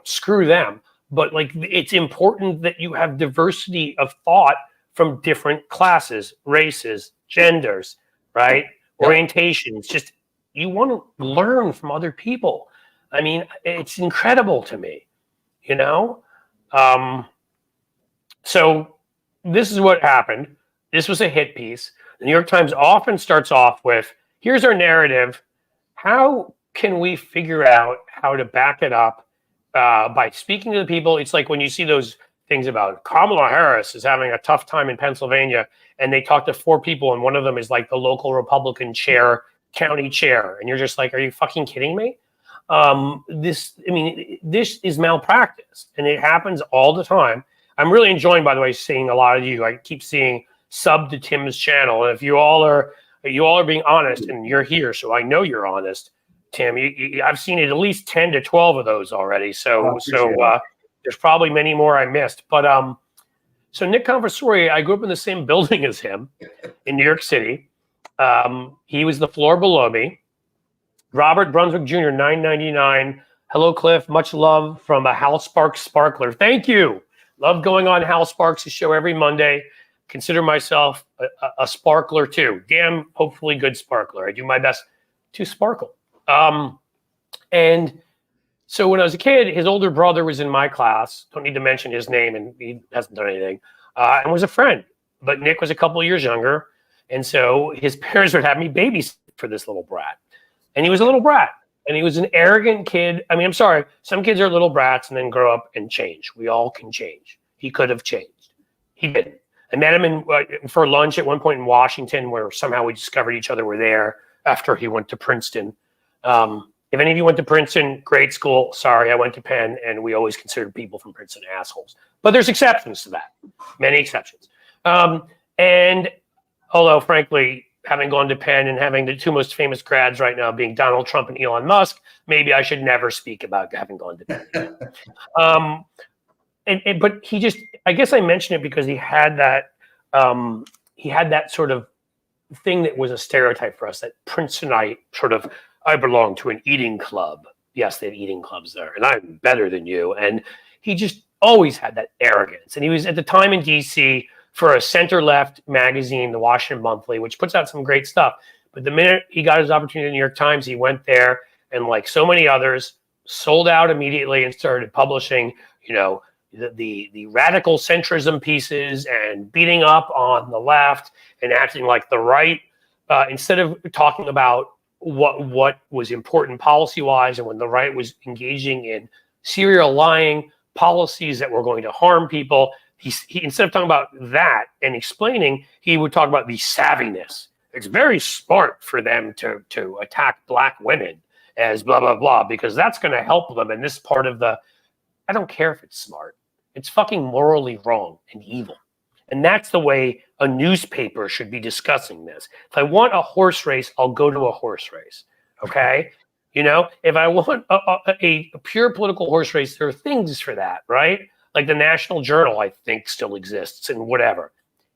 screw them. But like, it's important that you have diversity of thought from different classes, races, genders, right? Yep. Orientations. Just, you want to learn from other people. I mean, it's incredible to me, So this is what happened. This was a hit piece. The New York Times often starts off with, here's our narrative. How can we figure out how to back it up by speaking to the people? It's like when you see those things about Kamala Harris is having a tough time in Pennsylvania, and they talk to 4 people, and one of them is like the local Republican chair, county chair. And you're just like, are you fucking kidding me? This is malpractice, and it happens all the time. I'm really enjoying, by the way, seeing a lot of you. I keep seeing sub to Tim's channel. And if you all are being honest, and you're here, so I know you're honest, Tim. I've seen at least 10 to 12 of those already. So there's probably many more I missed. But So Nick Conversori, I grew up in the same building as him in New York City. He was the floor below me. Robert Brunswick Jr., 999. Hello, Cliff. Much love from a Hal Sparks sparkler. Thank you. Love going on Hal Sparks' show every Monday. Consider myself a sparkler too. Damn, hopefully good sparkler. I do my best to sparkle. And so when I was a kid, his older brother was in my class. Don't need to mention his name, and he hasn't done anything. And was a friend. But Nick was a couple of years younger. And so his parents would have me babysit for this little brat. And he was a little brat. And he was an arrogant kid. I mean, I'm sorry. Some kids are little brats and then grow up and change. We all can change. He could have changed. He didn't. I met him for lunch at one point in Washington, where somehow we discovered each other were there after he went to Princeton. If any of you went to Princeton, great school. Sorry, I went to Penn, and we always considered people from Princeton assholes. But there's exceptions to that, many exceptions. And although, frankly, having gone to Penn and having the two most famous grads right now being Donald Trump and Elon Musk, maybe I should never speak about having gone to Penn. But he just, I guess I mentioned it because he had that sort of thing that was a stereotype for us, that Princetonite sort of, I belong to an eating club. Yes, they have eating clubs there, and I'm better than you. And he just always had that arrogance. And he was at the time in DC for a center-left magazine, the Washington Monthly, which puts out some great stuff. But the minute he got his opportunity in the New York Times, he went there and, like so many others, sold out immediately and started publishing, the radical centrism pieces and beating up on the left and acting like the right, instead of talking about what was important policy-wise, and when the right was engaging in serial lying policies that were going to harm people, he instead of talking about that and explaining, he would talk about the savviness. It's very smart for them to attack black women as blah, blah, blah, because that's going to help them in this part of the, I don't care if it's smart. It's fucking morally wrong and evil. And that's the way a newspaper should be discussing this. If I want a horse race, I'll go to a horse race. Okay? If I want a pure political horse race, there are things for that, right? Like the National Journal, I think, still exists and whatever.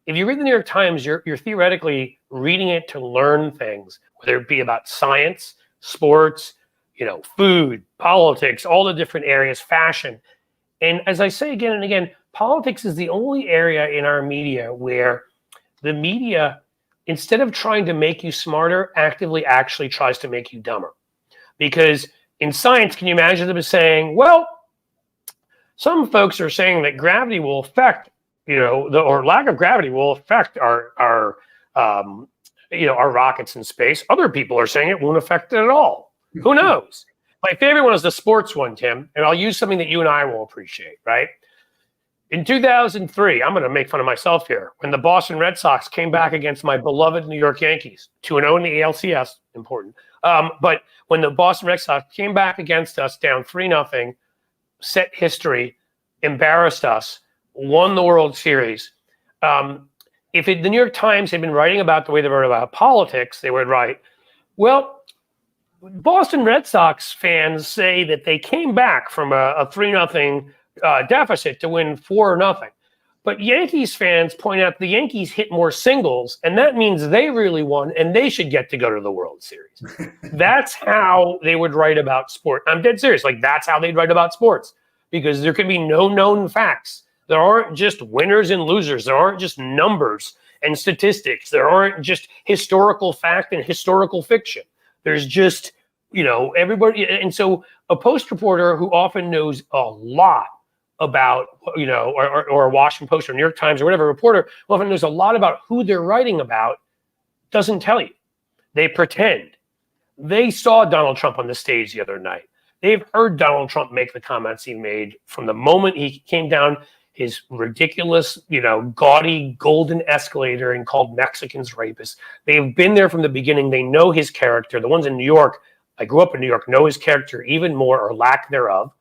If you read the New York Times, you're theoretically reading it to learn things, whether it be about science, sports, food, politics, all the different areas, fashion. And as I say again and again, politics is the only area in our media where the media, instead of trying to make you smarter, actively actually tries to make you dumber. Because in science, can you imagine them saying, well, some folks are saying that gravity will affect, or lack of gravity will affect our rockets in space. Other people are saying it won't affect it at all. Who knows? My favorite one is the sports one, Tim, and I'll use something that you and I will appreciate, right? In 2003, I'm going to make fun of myself here, when the Boston Red Sox came back against my beloved New York Yankees, 2-0 in the ALCS, important. But when the Boston Red Sox came back against us down 3-0, set history, embarrassed us, won the World Series. If the New York Times had been writing about the way they wrote about politics, they would write, well, Boston Red Sox fans say that they came back from a 3-0 deficit to win 4-0. But Yankees fans point out the Yankees hit more singles, and that means they really won, and they should get to go to the World Series. That's how they would write about sport. I'm dead serious. Like, that's how they'd write about sports, because there can be no known facts. There aren't just winners and losers. There aren't just numbers and statistics. There aren't just historical fact and historical fiction. There's just, everybody. And so a Post reporter who often knows a lot about, or a Washington Post or New York Times or whatever reporter who often knows a lot about who they're writing about doesn't tell you. They pretend. They saw Donald Trump on the stage the other night. They've heard Donald Trump make the comments he made from the moment he came down his ridiculous, gaudy golden escalator and called Mexicans rapists. They've been there from the beginning. They know his character. The ones in New York, I grew up in New York, know his character even more, or lack thereof.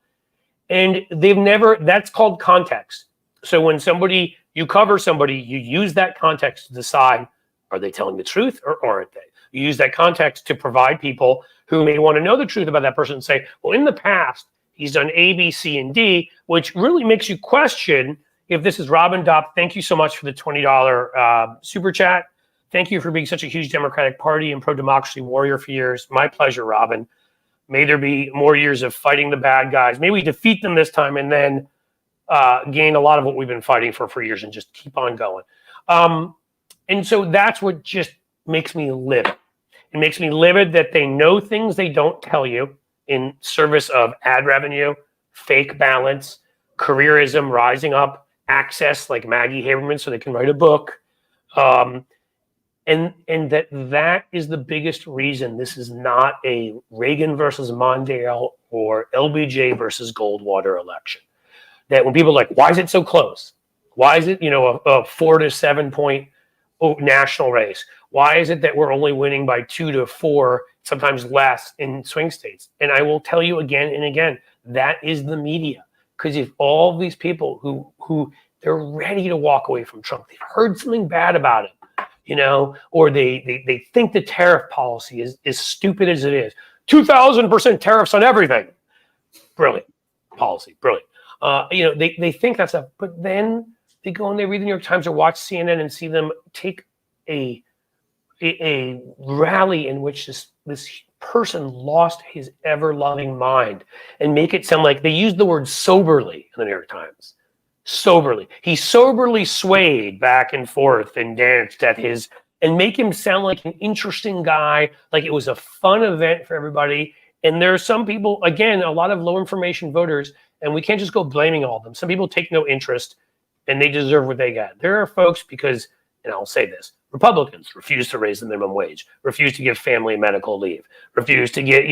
And that's called context. So when you cover somebody, you use that context to decide, are they telling the truth or aren't they? You use that context to provide people who may want to know the truth about that person and say, well, in the past, he's done A, B, C, and D, which really makes you question, if this is Robin Dopp, thank you so much for the $20 super chat. Thank you for being such a huge Democratic Party and pro-democracy warrior for years. My pleasure, Robin. May there be more years of fighting the bad guys. May we defeat them this time and then gain a lot of what we've been fighting for years and just keep on going. And so that's what just makes me livid. It makes me livid that they know things they don't tell you in service of ad revenue, fake balance, careerism, rising up, access like Maggie Haberman so they can write a book. And that is the biggest reason this is not a Reagan versus Mondale or LBJ versus Goldwater election. That when people are like, why is it so close? Why is it, a 4 to 7 point national race? Why is it that we're only winning by 2 to 4, sometimes less in swing states? And I will tell you again and again, that is the media. Because if all these people who they're ready to walk away from Trump, they've heard something bad about him, or they think the tariff policy is as stupid as it is. 2,000% tariffs on everything. Brilliant policy, brilliant. They think that's but then they go and they read the New York Times or watch CNN and see them take a rally in which this person lost his ever-loving mind and make it sound like they used the word soberly in the New York Times. Soberly. He soberly swayed back and forth and danced at his, and make him sound like an interesting guy, like it was a fun event for everybody. And there are some people, again, a lot of low information voters, and we can't just go blaming all of them. Some people take no interest and they deserve what they get. There are folks because, and I'll say this, Republicans refuse to raise the minimum wage, refuse to give family medical leave, refuse to get,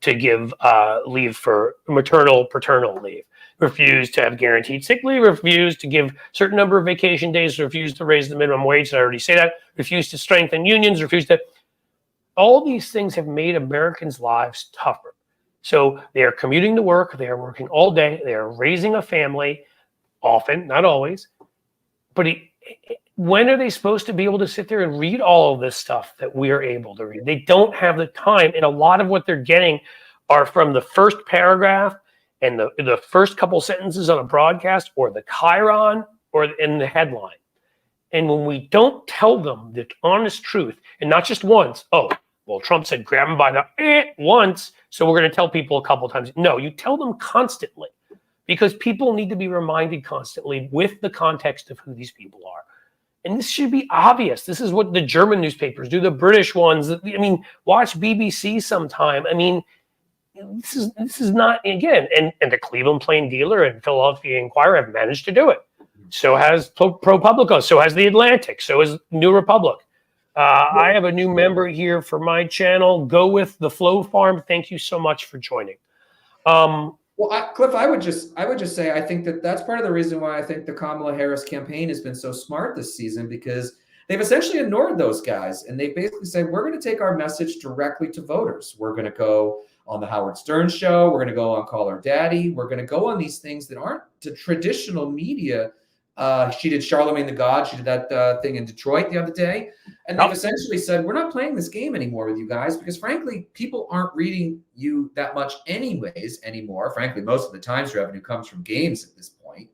to give leave for maternal, paternal leave, refuse to have guaranteed sick leave, refuse to give certain number of vacation days, refuse to raise the minimum wage. I already say that, refuse to strengthen unions, all these things have made Americans' lives tougher. So they are commuting to work, they are working all day, they are raising a family, often, not always, but when are they supposed to be able to sit there and read all of this stuff that we are able to read? They don't have the time, and a lot of what they're getting are from the first paragraph and the first couple sentences on a broadcast or the chyron or in the headline. And when we don't tell them the honest truth, and not just once, Trump said grab him by the once, so we're going to tell people a couple times. No, you tell them constantly because people need to be reminded constantly with the context of who these people are. And this should be obvious. This is what the German newspapers do, the British ones. Watch BBC sometime. This is not, again, and the Cleveland Plain Dealer and Philadelphia Inquirer have managed to do it. So has ProPublica, so has The Atlantic, so has New Republic. I have a new member here for my channel. Go with the Flow Farm. Thank you so much for joining. Cliff, I would just say I think that's part of the reason why I think the Kamala Harris campaign has been so smart this season, because they've essentially ignored those guys and they basically say we're going to take our message directly to voters. We're going to go on the Howard Stern show. We're going to go on Call Her Daddy. We're going to go on these things that aren't to traditional media. She did Charlemagne the God. She did that thing in Detroit the other day. And they've essentially said, we're not playing this game anymore with you guys because, frankly, people aren't reading you that much anymore. Frankly, most of the Times revenue comes from games at this point.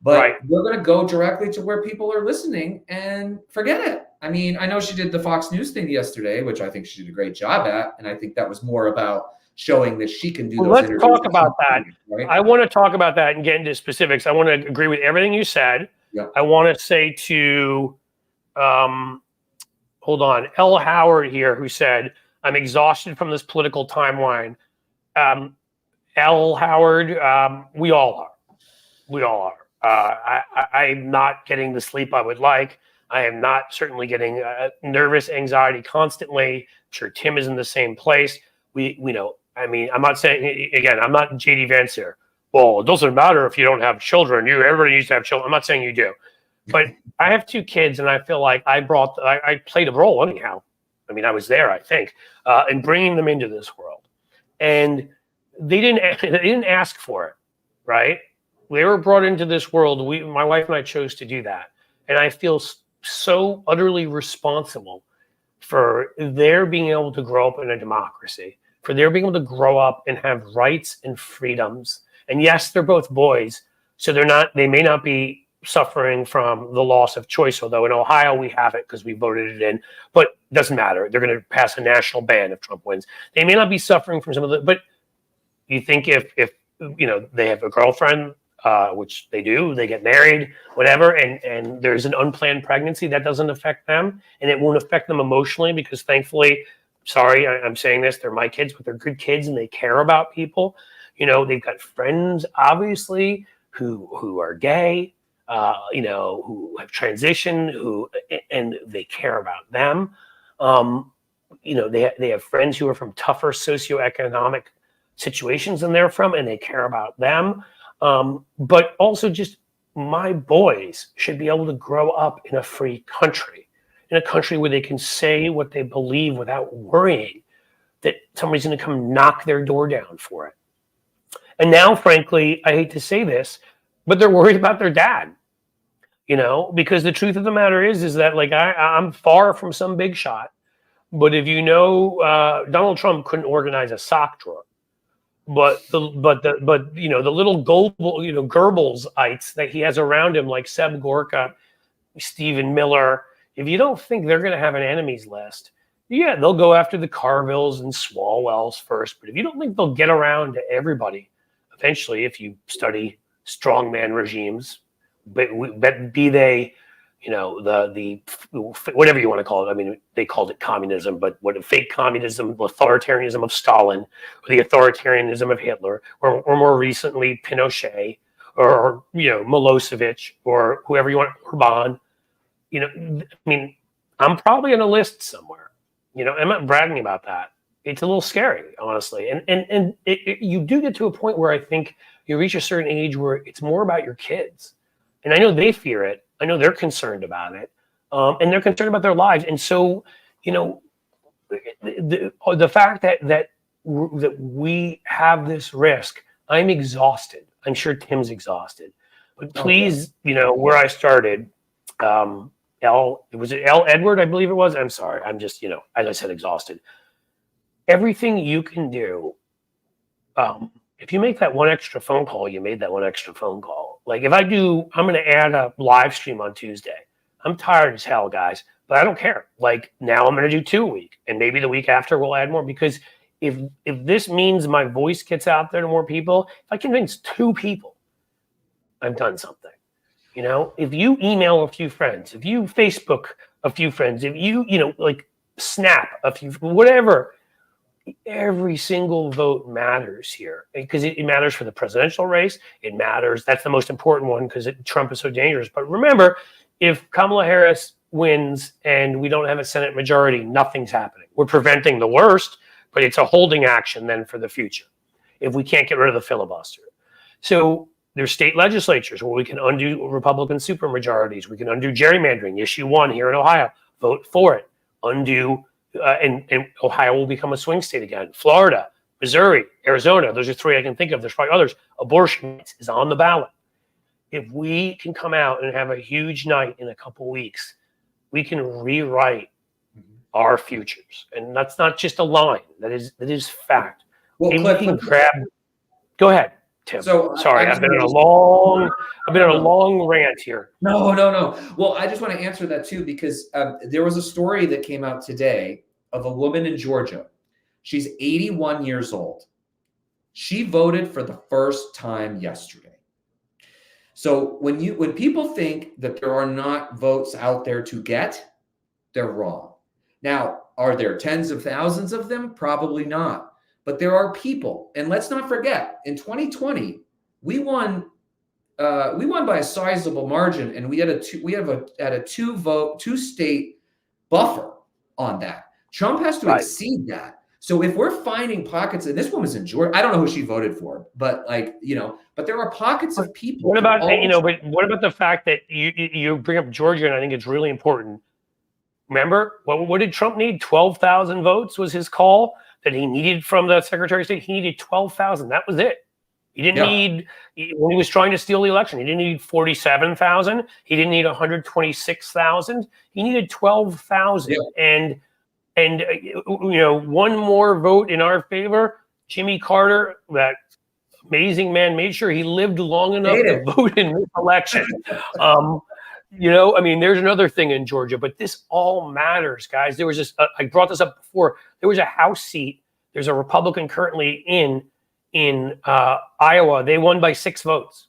But we're going to go directly to where people are listening and forget it. I know she did the Fox News thing yesterday, which I think she did a great job at. And I think that was more about showing that she can do those interviews. Let's talk about that. Right? I want to talk about that and get into specifics. I want to agree with everything you said. Yeah. I want to say to, hold on, L. Howard here, who said, I'm exhausted from this political timeline. L. Howard, we all are. We all are. I'm not getting the sleep I would like. I am not certainly getting nervous anxiety constantly. I'm sure Tim is in the same place. We know. I'm not saying, again, I'm not JD Vance here. Well, it doesn't matter if you don't have children. Everybody needs to have children. I'm not saying you do. But I have 2 kids, and I feel like I played a role anyhow. I was there, I think, in bringing them into this world. And they didn't ask for it, right? They were brought into this world. My wife and I chose to do that. And I feel so utterly responsible for their being able to grow up in a democracy, for their being able to grow up and have rights and freedoms. And yes, they're both boys, so they may not be suffering from the loss of choice, although in Ohio we have it because we voted it in, but it doesn't matter. They're going to pass a national ban if Trump wins. They may not be suffering from some of the, but you think if they have a girlfriend, which they do, they get married, whatever, and there's an unplanned pregnancy, that doesn't affect them, and it won't affect them emotionally because thankfully, sorry, I'm saying this, they're my kids, but they're good kids and they care about people. They've got friends, obviously, who are gay, who have transitioned, and they care about them. They have friends who are from tougher socioeconomic situations than they're from, and they care about them. But also just my boys should be able to grow up in a free country, in a country where they can say what they believe without worrying that somebody's going to come knock their door down for it. And now, frankly, I hate to say this, but they're worried about their dad, because the truth of the matter is that like I'm far from some big shot, but if Donald Trump couldn't organize a sock drawer, but the little Goebbelsites that he has around him, like Seb Gorka, Stephen Miller, if you don't think they're going to have an enemies list, yeah, they'll go after the Carvilles and Swalwells first. But if you don't think they'll get around to everybody, eventually, if you study strongman regimes, but be they, the whatever you want to call it. I mean, they called it communism, but what fake communism, authoritarianism of Stalin, or the authoritarianism of Hitler, or more recently Pinochet, or Milosevic, or whoever you want, Orban. I'm probably on a list somewhere. I'm not bragging about that. It's a little scary, honestly. And you do get to a point where I think you reach a certain age where it's more about your kids. And I know they fear it. I know they're concerned about it. And they're concerned about their lives. And so, the fact that we have this risk, I'm exhausted. I'm sure Tim's exhausted. But please, where I started, was it L. Edward, I believe it was? I'm sorry. I'm just, as I said, exhausted. Everything you can do, if you make that one extra phone call, you made that one extra phone call. Like I'm going to add a live stream on Tuesday. I'm tired as hell, guys, but I don't care. Like now I'm going to do 2 a week, and maybe the week after we'll add more, because if this means my voice gets out there to more people, if I convince 2 people, I've done something. If you email a few friends, if you Facebook a few friends, if you, snap a few, whatever, every single vote matters here, because it matters for the presidential race. It matters. That's the most important one because Trump is so dangerous. But remember, if Kamala Harris wins and we don't have a Senate majority, nothing's happening. We're preventing the worst, but it's a holding action then for the future if we can't get rid of the filibuster. So there's state legislatures where we can undo Republican supermajorities. We can undo gerrymandering. Issue 1 here in Ohio. Vote for it. Undo, and Ohio will become a swing state again. Florida, Missouri, Arizona. Those are 3 I can think of. There's probably others. Abortion is on the ballot. If we can come out and have a huge night in a couple weeks, we can rewrite our futures. And that's not just a line. That is fact. Well, Cliff, go ahead, Tim. So sorry, I've been on a long rant here. No. Well, I just want to answer that too, because there was a story that came out today of a woman in Georgia. She's 81 years old. She voted for the first time yesterday. So when people think that there are not votes out there to get, they're wrong. Now, are there tens of thousands of them? Probably not. But there are people, and let's not forget, in 2020, we won by a sizable margin, and we had a 2-state buffer on that. Trump has to exceed that. So if we're finding pockets, and this woman's in Georgia, I don't know who she voted for, but but there are pockets of people. What about but what about the fact that you bring up Georgia, and I think it's really important. Remember, what did Trump need? 12,000 votes was his call that he needed from the Secretary of State. He needed 12,000. That was it. He didn't need, when he was trying to steal the election, he didn't need 47,000. He didn't need 126,000. He needed 12,000. Yeah. And one more vote in our favor, Jimmy Carter, that amazing man, made sure he lived long enough to vote in this election. I mean, there's another thing in Georgia, but this all matters, guys. There was this, I brought this up before. There was a House seat. There's a Republican currently in Iowa. They won by 6 votes.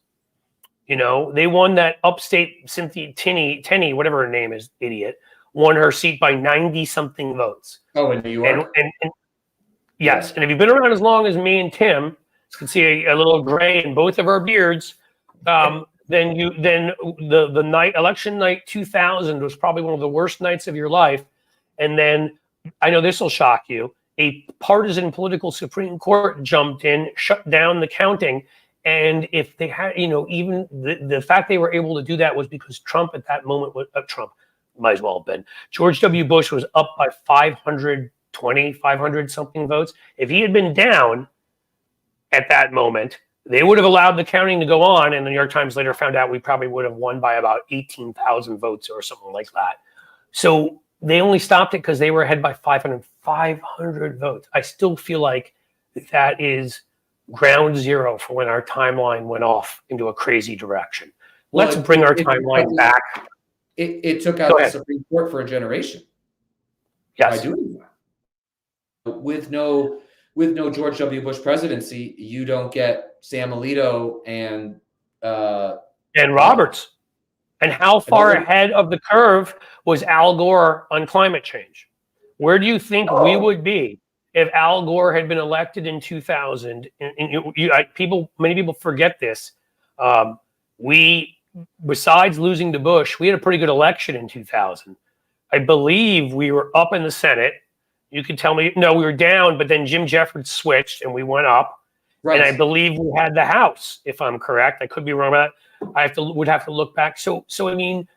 They won that upstate Cynthia Tenney, whatever her name is, idiot, won her seat by 90-something votes. Oh, in New York? And yes. And if you've been around as long as me and Tim, you can see a little gray in both of our beards. Then the night, election night 2000 was probably one of the worst nights of your life. And then, I know this will shock you, a partisan political Supreme Court jumped in, shut down the counting. And if they had, even the fact they were able to do that was because Trump at that moment was Trump, might as well have been. George W. Bush was up by 500 something votes. If he had been down at that moment, they would have allowed the counting to go on. And the New York Times later found out we probably would have won by about 18,000 votes or something like that. So they only stopped it because they were ahead by 500 votes. I still feel like that is ground zero for when our timeline went off into a crazy direction. Let's bring our timeline back. It took out the Supreme Court for a generation. Yes. By doing that. With no George W. Bush presidency, you don't get Sam Alito and Roberts. And how far ahead of the curve was Al Gore on climate change? Where do you think we would be if Al Gore had been elected in 2000? Many people forget this. We, besides losing to Bush, we had a pretty good election in 2000. I believe we were up in the Senate. You could tell me, no, we were down, but then Jim Jeffords switched and we went up. Right. And I believe we had the House, if I'm correct. I could be wrong about that. Would have to look back. So I mean,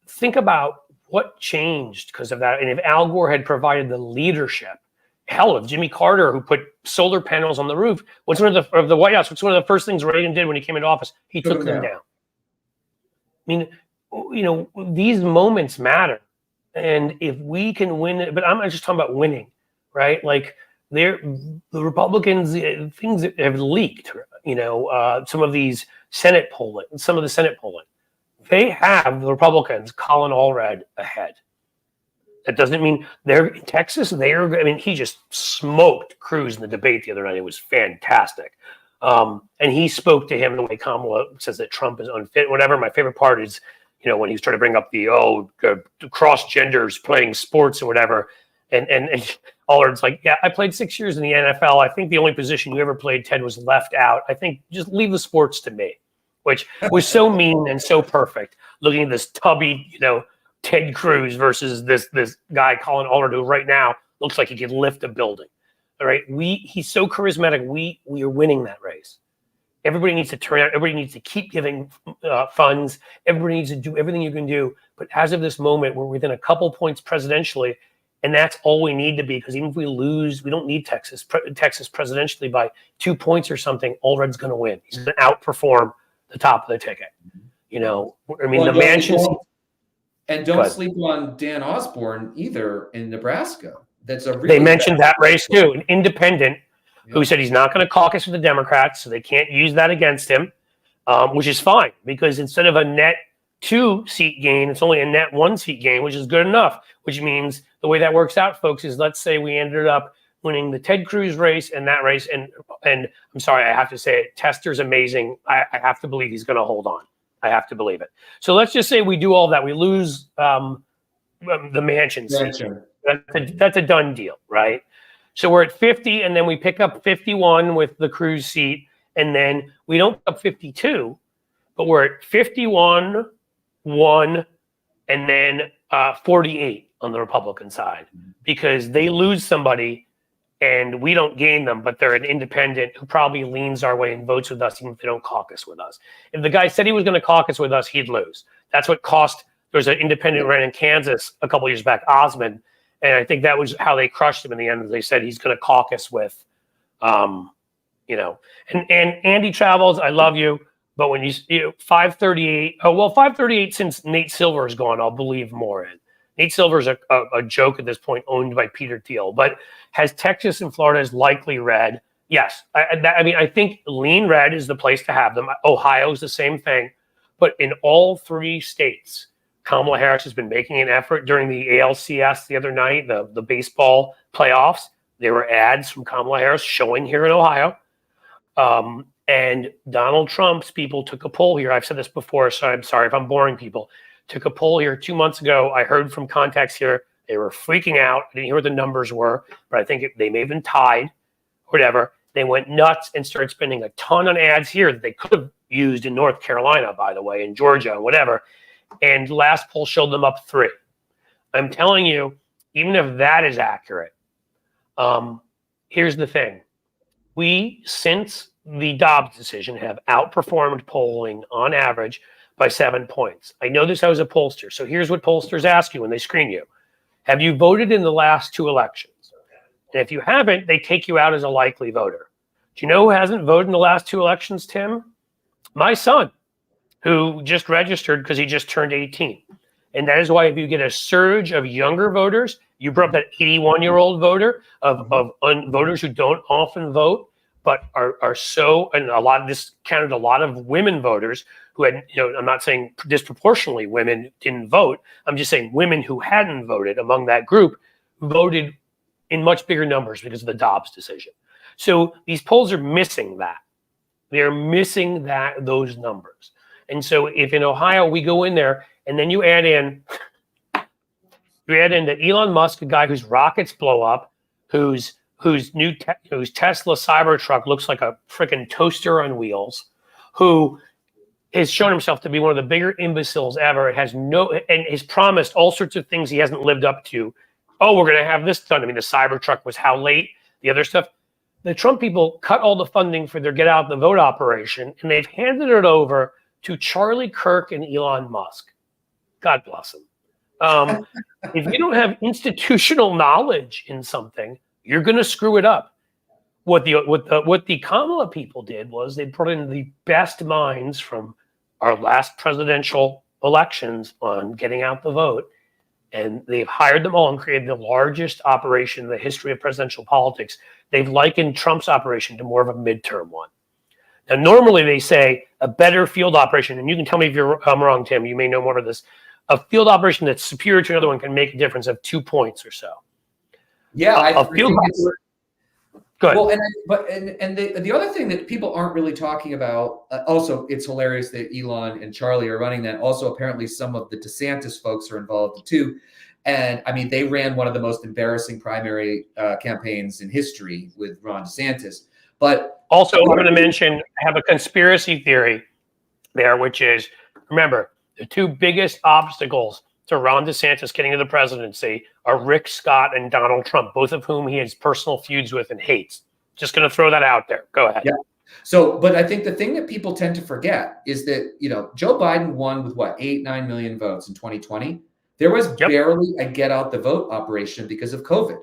think about what changed because of that. And if Al Gore had provided the leadership, hell, if Jimmy Carter, who put solar panels on the roof, what's one of the White House? What's one of the first things Reagan did when he came into office? He took them down. I mean, these moments matter. And if we can win it, but I'm not just talking about winning, right? Like the Republicans, things that have leaked, some of the Senate polling, they have the Republicans, Colin Allred ahead. That doesn't mean they're in Texas. He just smoked Cruz in the debate the other night. It was fantastic. And he spoke to him the way Kamala says that Trump is unfit, whatever. My favorite part is, when he was trying to bring up the cross genders playing sports or whatever. And Allard's like, yeah, I played 6 years in the NFL. I think the only position you ever played, Ted, was left out. I think just leave the sports to me, which was so mean and so perfect. Looking at this tubby, Ted Cruz versus this guy, Colin Allred, who right now looks like he could lift a building. All right. He's so charismatic. We are winning that race. Everybody needs to turn out. Everybody needs to keep giving funds. Everybody needs to do everything you can do. But as of this moment, we're within a couple points presidentially, and that's all we need to be. Because even if we lose, we don't need Texas presidentially by 2 points or something. Allred's going to win. He's going to outperform the top of the ticket. The mansion. And don't sleep on Dan Osborne either in Nebraska. They mentioned that race too. An independent who said he's not going to caucus with the Democrats, so they can't use that against him, which is fine because instead of a net 2 seat gain, it's only a net 1 seat gain, which is good enough. Which means the way that works out, folks, is let's say we ended up winning the Ted Cruz race and that race, and I'm sorry, I have to say it. Tester's amazing. I have to believe he's going to hold on. I have to believe it. So let's just say we do all that. We lose the mansion seat. That's a done deal, right? So we're at 50, and then we pick up 51 with the Cruz seat, and then we don't pick up 52, but we're at 51, 1, and then 48 on the Republican side because they lose somebody and we don't gain them, but they're an independent who probably leans our way and votes with us even if they don't caucus with us. If the guy said he was going to caucus with us, he'd lose. That's what cost. There's an independent ran in Kansas a couple years back, Osmond, and I think that was how they crushed him in the end. They said he's going to caucus with, and Andy Travels, I love you, but when you 538, 538 since Nate Silver is gone, I'll believe more in. Nate Silver's a joke at this point, owned by Peter Thiel, but has Texas and Florida is likely red. Yes. I mean, I think lean red is the place to have them. Ohio's the same thing. But in all 3 states, Kamala Harris has been making an effort. During the ALCS the other night, the baseball playoffs, there were ads from Kamala Harris showing here in Ohio. And Donald Trump's people took a poll here. I've said this before, so I'm sorry if I'm boring people. Took a poll here 2 months ago. I heard from contacts here. They were freaking out. I didn't hear what the numbers were, but I think they may have been tied, whatever. They went nuts and started spending a ton on ads here that they could have used in North Carolina, by the way, in Georgia, whatever. And last poll showed them up 3. I'm telling you, even if that is accurate, here's the thing. We, since the Dobbs decision, have outperformed polling on average by 7 points. I know this as a pollster, so here's what pollsters ask you when they screen you. Have you voted in the last 2 elections? And if you haven't, they take you out as a likely voter. Do you know who hasn't voted in the last 2 elections, Tim? My son, who just registered because he just turned 18. And that is why if you get a surge of younger voters, you brought up that 81-year-old voter of voters who don't often vote, but are so, and a lot of this counted a lot of women voters who had, I'm not saying disproportionately women didn't vote. I'm just saying women who hadn't voted among that group voted in much bigger numbers because of the Dobbs decision. So these polls are missing that. They're missing those numbers. And so if in Ohio we go in there and then you add in that Elon Musk, a guy whose rockets blow up, whose Tesla Cybertruck looks like a freaking toaster on wheels, who has shown himself to be one of the bigger imbeciles ever, and has promised all sorts of things he hasn't lived up to. Oh, we're going to have this done. I mean, the Cybertruck was how late, the other stuff. The Trump people cut all the funding for their get out the vote operation, and they've handed it over to Charlie Kirk and Elon Musk. God bless them. If you don't have institutional knowledge in something, you're going to screw it up. What the Kamala people did was they brought in the best minds from our last presidential elections on getting out the vote, and they've hired them all and created the largest operation in the history of presidential politics. They've likened Trump's operation to more of a midterm one. Now, normally they say a better field operation, and you can tell me if I'm wrong, Tim, you may know more of this, a field operation that's superior to another one can make a difference of 2 points or so. Yeah, Good. Well, and the other thing that people aren't really talking about, also, it's hilarious that Elon and Charlie are running that. Also, apparently, some of the DeSantis folks are involved too. And I mean, they ran one of the most embarrassing primary campaigns in history with Ron DeSantis. But also, I'm going to mention, I have a conspiracy theory there, which is, remember, the 2 biggest obstacles to Ron DeSantis getting to the presidency are Rick Scott and Donald Trump, both of whom he has personal feuds with and hates. Just going to throw that out there. Go ahead. Yeah. So, but I think the thing that people tend to forget is that, Joe Biden won with 8-9 million votes in 2020. There was barely a get out the vote operation because of COVID.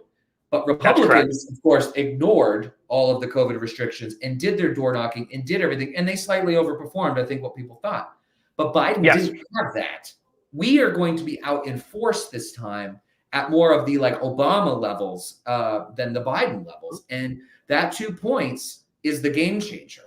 But Republicans, of course, ignored all of the COVID restrictions and did their door knocking and did everything. And they slightly overperformed, I think, what people thought. But Biden didn't have that. We are going to be out in force this time at more of the Obama levels than the Biden levels. And that 2 points is the game changer.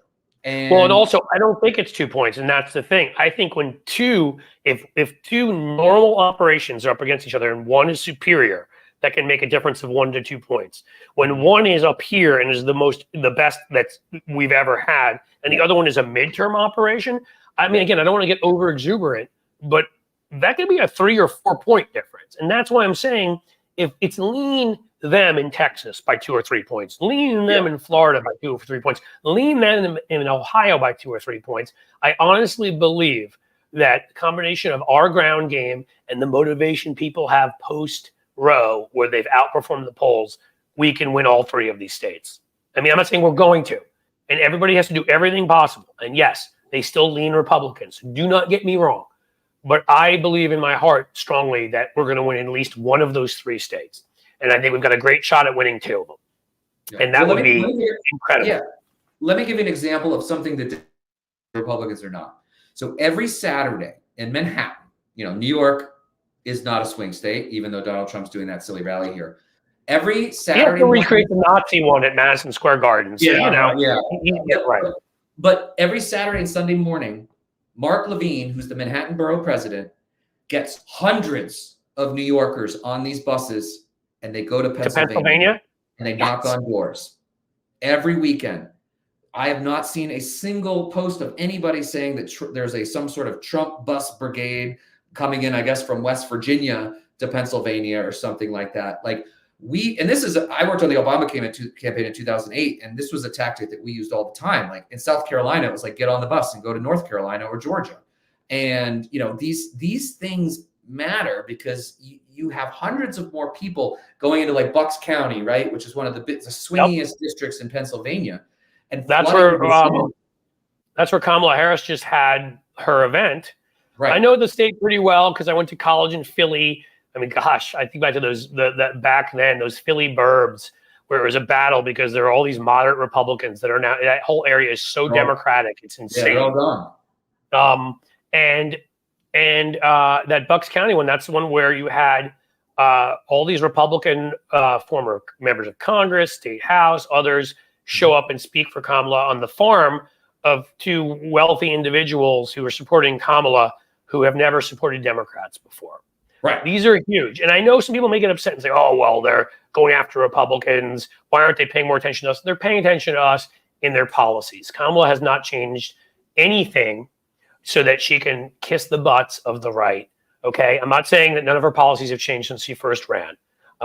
And also, I don't think it's 2 points, and that's the thing. I think when if 2 normal operations are up against each other and one is superior, that can make a difference of 1 to 2 points. When one is up here and is the best that we've ever had, and the other one is a midterm operation, I mean, again, I don't want to get over exuberant, but that could be a 3 or 4 point difference. And that's why I'm saying if it's lean them in Texas by 2 or 3 points, lean them in Florida by 2 or 3 points, lean them in Ohio by 2 or 3 points, I honestly believe that the combination of our ground game and the motivation people have post-Roe, where they've outperformed the polls, we can win all 3 of these states. I mean, I'm not saying we're going to. And everybody has to do everything possible. And yes, they still lean Republicans. Do not get me wrong. But I believe in my heart strongly that we're going to win at least one of those 3 states. And I think we've got a great shot at winning 2 of them. Yeah. And that would be incredible. Yeah. Let me give you an example of something that Republicans are not. So every Saturday in Manhattan, New York is not a swing state, even though Donald Trump's doing that silly rally here. Every He Saturday has to morning. recreate the Nazi one at Madison Square Garden. So, right. But every Saturday and Sunday morning, Mark Levine, who's the Manhattan Borough president, gets hundreds of New Yorkers on these buses, and they go to Pennsylvania and they knock on doors every weekend. I have not seen a single post of anybody saying that there's some sort of Trump bus brigade coming in, I guess, from West Virginia to Pennsylvania or something like that. Like I worked on the Obama campaign in 2008, and this was a tactic that we used all the time. Like in South Carolina, it was like, get on the bus and go to North Carolina or Georgia. And, these things matter because you have hundreds of more people going into like Bucks County, right? Which is one of the swingiest districts in Pennsylvania. And that's where Kamala Harris just had her event. Right. I know the state pretty well because I went to college in Philly. I mean, gosh, I think back to that back then, those Philly burbs where it was a battle because there are all these moderate Republicans that are now, that whole area is so Democratic. It's insane. Yeah, they're all gone. And that Bucks County one, that's the one where you had all these Republican former members of Congress, State House, others show up and speak for Kamala on the farm of two wealthy individuals who are supporting Kamala who have never supported Democrats before. Right. These are huge. And I know some people may get upset and say, oh, well, they're going after Republicans. Why aren't they paying more attention to us? They're paying attention to us in their policies. Kamala has not changed anything so that she can kiss the butts of the right. Okay. I'm not saying that none of her policies have changed since she first ran,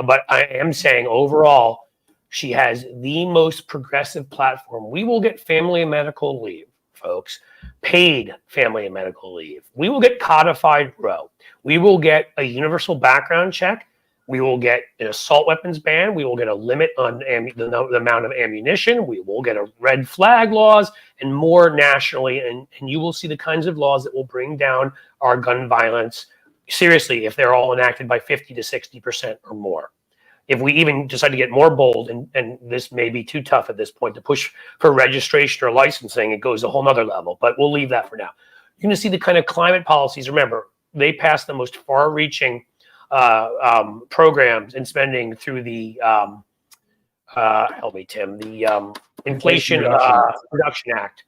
but I am saying overall, she has the most progressive platform. We will get family and medical leave, folks, paid family and medical leave. We will get codified row. We will get a universal background check. We will get an assault weapons ban. We will get a limit on the amount of ammunition. We will get a red flag laws and more nationally. And you will see the kinds of laws that will bring down our gun violence, seriously, if they're all enacted by 50 to 60% or more. If we even decide to get more bold, and this may be too tough at this point to push for registration or licensing, it goes a whole nother level, but we'll leave that for now. You're going to see the kind of climate policies. Remember, they passed the most far-reaching programs and spending through the, help me, Tim, the Inflation Reduction Act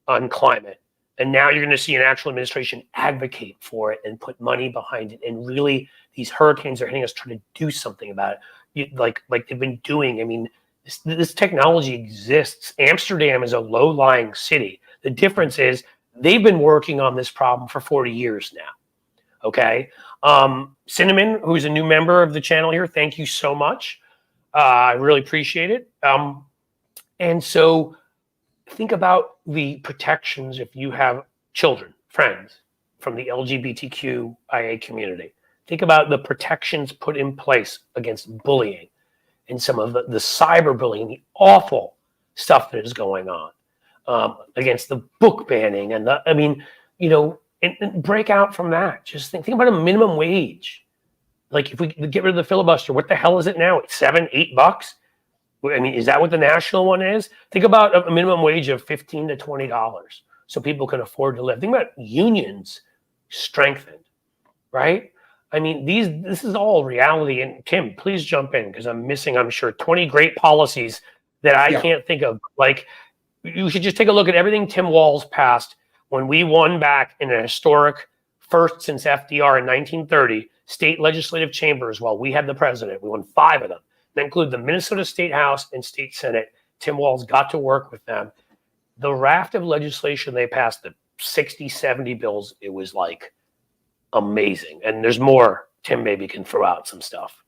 on climate. And now you're going to see an actual administration advocate for it and put money behind it. And really, these hurricanes are hitting us trying to do something about it. Like they've been doing. I mean, this technology exists. Amsterdam is a low-lying city. The difference is they've been working on this problem for 40 years now. Okay. Cinnamon, who's a new member of the channel here, thank you so much. I really appreciate it. And so think about the protections if you have children, friends from the LGBTQIA community. Think about the protections put in place against bullying and some of the cyberbullying, the awful stuff that is going on, against the book banning and and break out from that. Just think about a minimum wage. Like if we get rid of the filibuster, what the hell is it now? It's $7-8. I mean, is that what the national one is? Think about a minimum wage of $15 to $20 so people can afford to live. Think about unions strengthened, right? I mean, this is all reality. And Tim, please jump in because I'm missing, I'm sure, 20 great policies that I can't think of. Like, you should just take a look at everything Tim Walz passed when we won back in a historic first since FDR in 1930 state legislative chambers while we had the president. We won 5 of them. That include the Minnesota State House and State Senate. Tim Walz got to work with them. The raft of legislation they passed, the 60, 70 bills, it was like amazing. And there's more. Tim maybe can throw out some stuff.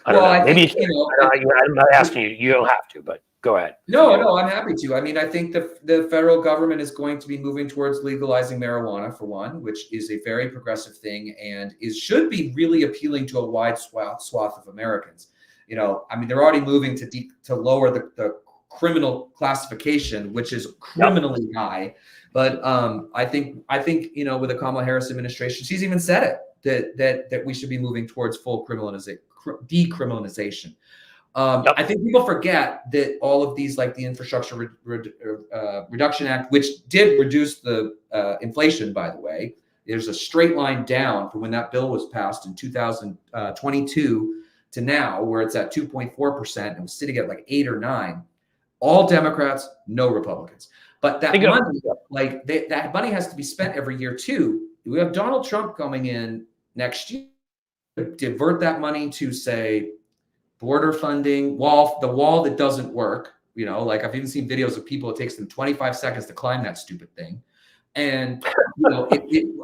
I don't know. Maybe I'm not asking you. You don't have to, but go ahead. No, I'm happy to. I mean, I think the federal government is going to be moving towards legalizing marijuana for one, which is a very progressive thing and should be really appealing to a wide swath of Americans. I mean, they're already moving to lower the criminal classification, which is criminally high. But I think with the Kamala Harris administration, she's even said it that we should be moving towards full decriminalization. I think people forget that all of these, like the Infrastructure Reduction Act, which did reduce the inflation, by the way, there's a straight line down from when that bill was passed in 2022 to now, where it's at 2.4% and was sitting at like 8 or 9, all Democrats, no Republicans. But that money, like that money has to be spent every year too. We have Donald Trump coming in next year to divert that money to, say, border funding, the wall that doesn't work. You know, like I've even seen videos of people, it takes them 25 seconds to climb that stupid thing. And you know,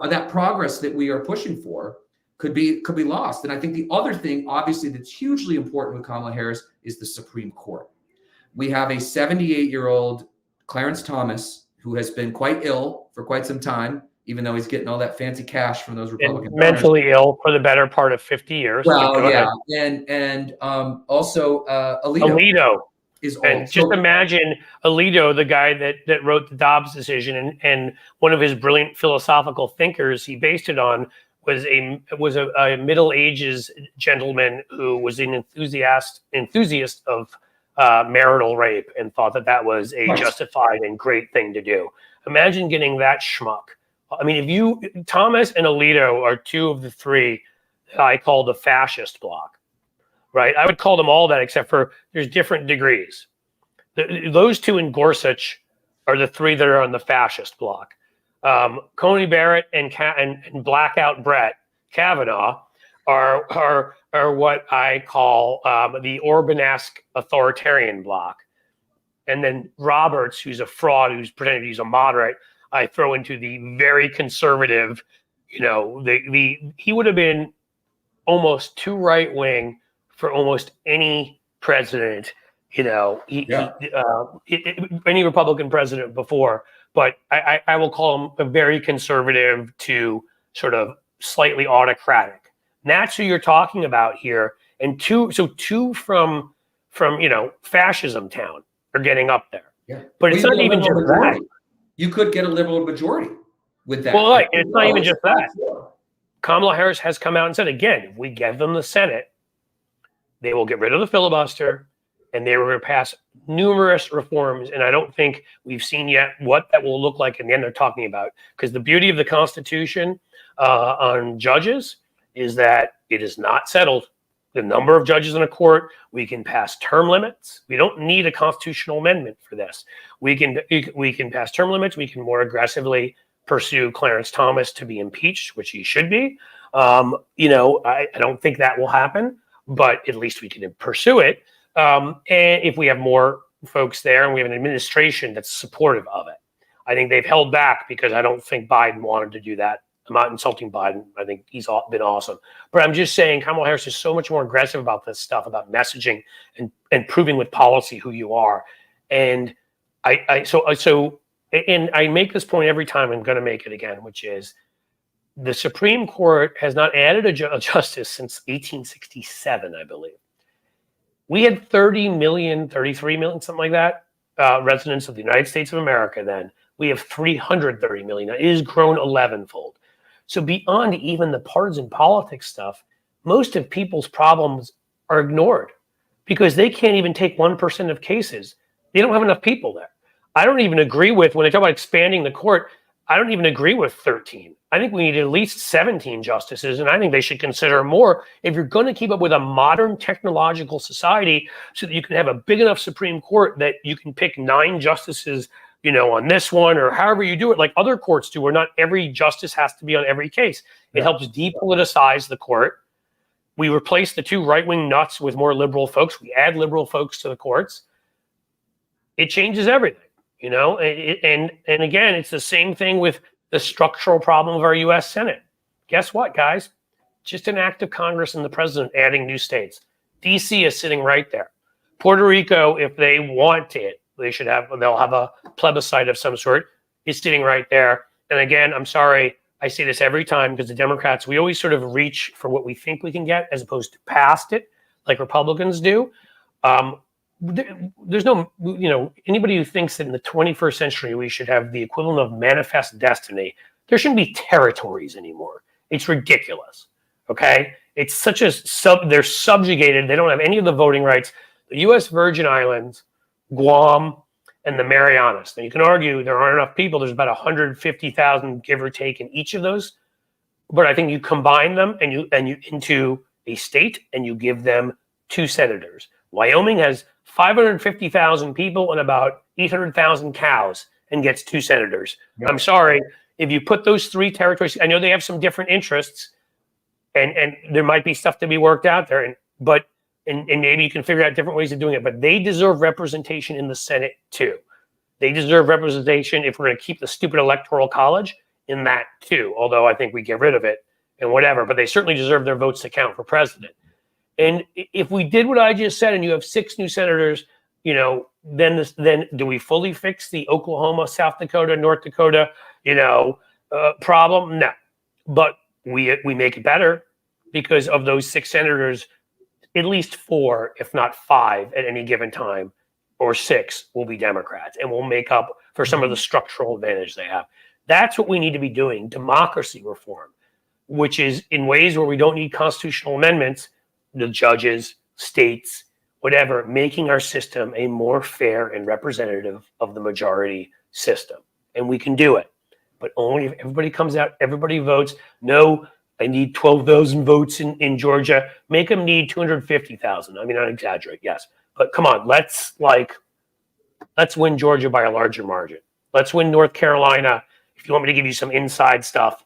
that progress that we are pushing for could be lost. And I think the other thing, obviously, that's hugely important with Kamala Harris is the Supreme Court. We have a 78-year-old Clarence Thomas who has been quite ill for quite some time, even though he's getting all that fancy cash from those Republican mentally ill for the better part of 50 years. Well, yeah, and also Alito is old. And just imagine Alito, the guy that wrote the Dobbs decision, and one of his brilliant philosophical thinkers he based it on was a Middle Ages gentleman who was an enthusiast of marital rape and thought that was a justified and great thing to do. Imagine getting that schmuck. I mean, Thomas and Alito are two of the three that I call the fascist bloc, right? I would call them all that, except for there's different degrees. Those two and Gorsuch are the three that are on the fascist bloc. Coney Barrett and Blackout Brett Kavanaugh are what I call the Orban-esque authoritarian bloc. And then Roberts, who's a fraud, who's pretending he's a moderate, I throw into the very conservative, you know, he would have been almost too right wing for almost any president, you know, any Republican president before. But I will call him a very conservative to sort of slightly autocratic. And that's who you're talking about here. And two from you know, fascism town are getting up there. Yeah. But it's not even just that. You could get a liberal majority with that. Well, like, it's not even just that. Kamala Harris has come out and said, again, if we give them the Senate, they will get rid of the filibuster and they will going to pass numerous reforms. And I don't think we've seen yet what that will look like in the end they're talking about. Because the beauty of the Constitution on judges is that it is not settled. The number of judges in a court, we can pass term limits. We don't need a constitutional amendment for this. We can pass term limits. We can more aggressively pursue Clarence Thomas to be impeached, which he should be. You know, I don't think that will happen, but at least we can pursue it. And if we have more folks there and we have an administration that's supportive of it, I think they've held back because I don't think Biden wanted to do that. I'm not insulting Biden. I think he's been awesome. But I'm just saying Kamala Harris is so much more aggressive about this stuff, about messaging and proving with policy who you are. And and I make this point every time, I'm going to make it again, which is the Supreme Court has not added a justice since 1867, I believe. We had 30 million, 33 million, something like that, residents of the United States of America then. We have 330 million. It has grown 11-fold. So beyond even the partisan politics stuff, most of people's problems are ignored because they can't even take 1% of cases. They don't have enough people there. I don't even agree with, when they talk about expanding the court, I don't even agree with 13. I think we need at least 17 justices, and I think they should consider more if you're going to keep up with a modern technological society so that you can have a big enough Supreme Court that you can pick 9 justices, you know, on this one, or however you do it, like other courts do, where not every justice has to be on every case. It helps depoliticize the court. We replace the 2 right-wing nuts with more liberal folks. We add liberal folks to the courts. It changes everything, you know? And again, it's the same thing with the structural problem of our U.S. Senate. Guess what, guys? Just an act of Congress and the president adding new states. D.C. is sitting right there. Puerto Rico, if they want it, they'll have a plebiscite of some sort. It's sitting right there. And again, I'm sorry, I say this every time because the Democrats, we always sort of reach for what we think we can get as opposed to past it, like Republicans do. There's no, you know, anybody who thinks that in the 21st century we should have the equivalent of manifest destiny, there shouldn't be territories anymore. It's ridiculous. Okay? It's such a they're subjugated. They don't have any of the voting rights. The U.S. Virgin Islands, Guam, and the Marianas. Now you can argue there aren't enough people. There's about 150,000, give or take, in each of those. But I think you combine them and you into a state and you give them 2 senators. Wyoming has 550,000 people and about 800,000 cows and gets 2 senators. Yep. I'm sorry, if you put those 3 territories, I know they have some different interests, and there might be stuff to be worked out there, and maybe you can figure out different ways of doing it, but they deserve representation in the Senate too. They deserve representation, if we're going to keep the stupid electoral college, in that too, although I think we get rid of it and whatever, but they certainly deserve their votes to count for president. And if we did what I just said and you have 6 new senators, then do we fully fix the Oklahoma, South Dakota, North Dakota, problem? No. But we make it better because of those 6 senators, at least 4, if not 5 at any given time, or 6 will be Democrats, and we'll make up for some of the structural advantage they have. That's what we need to be doing, democracy reform, which is in ways where we don't need constitutional amendments, the judges, states, whatever, making our system a more fair and representative of the majority system. And we can do it, but only if everybody comes out, everybody votes. No, I need 12,000 votes in Georgia. Make them need 250,000. I mean, I exaggerate, yes. But come on, let's win Georgia by a larger margin. Let's win North Carolina. If you want me to give you some inside stuff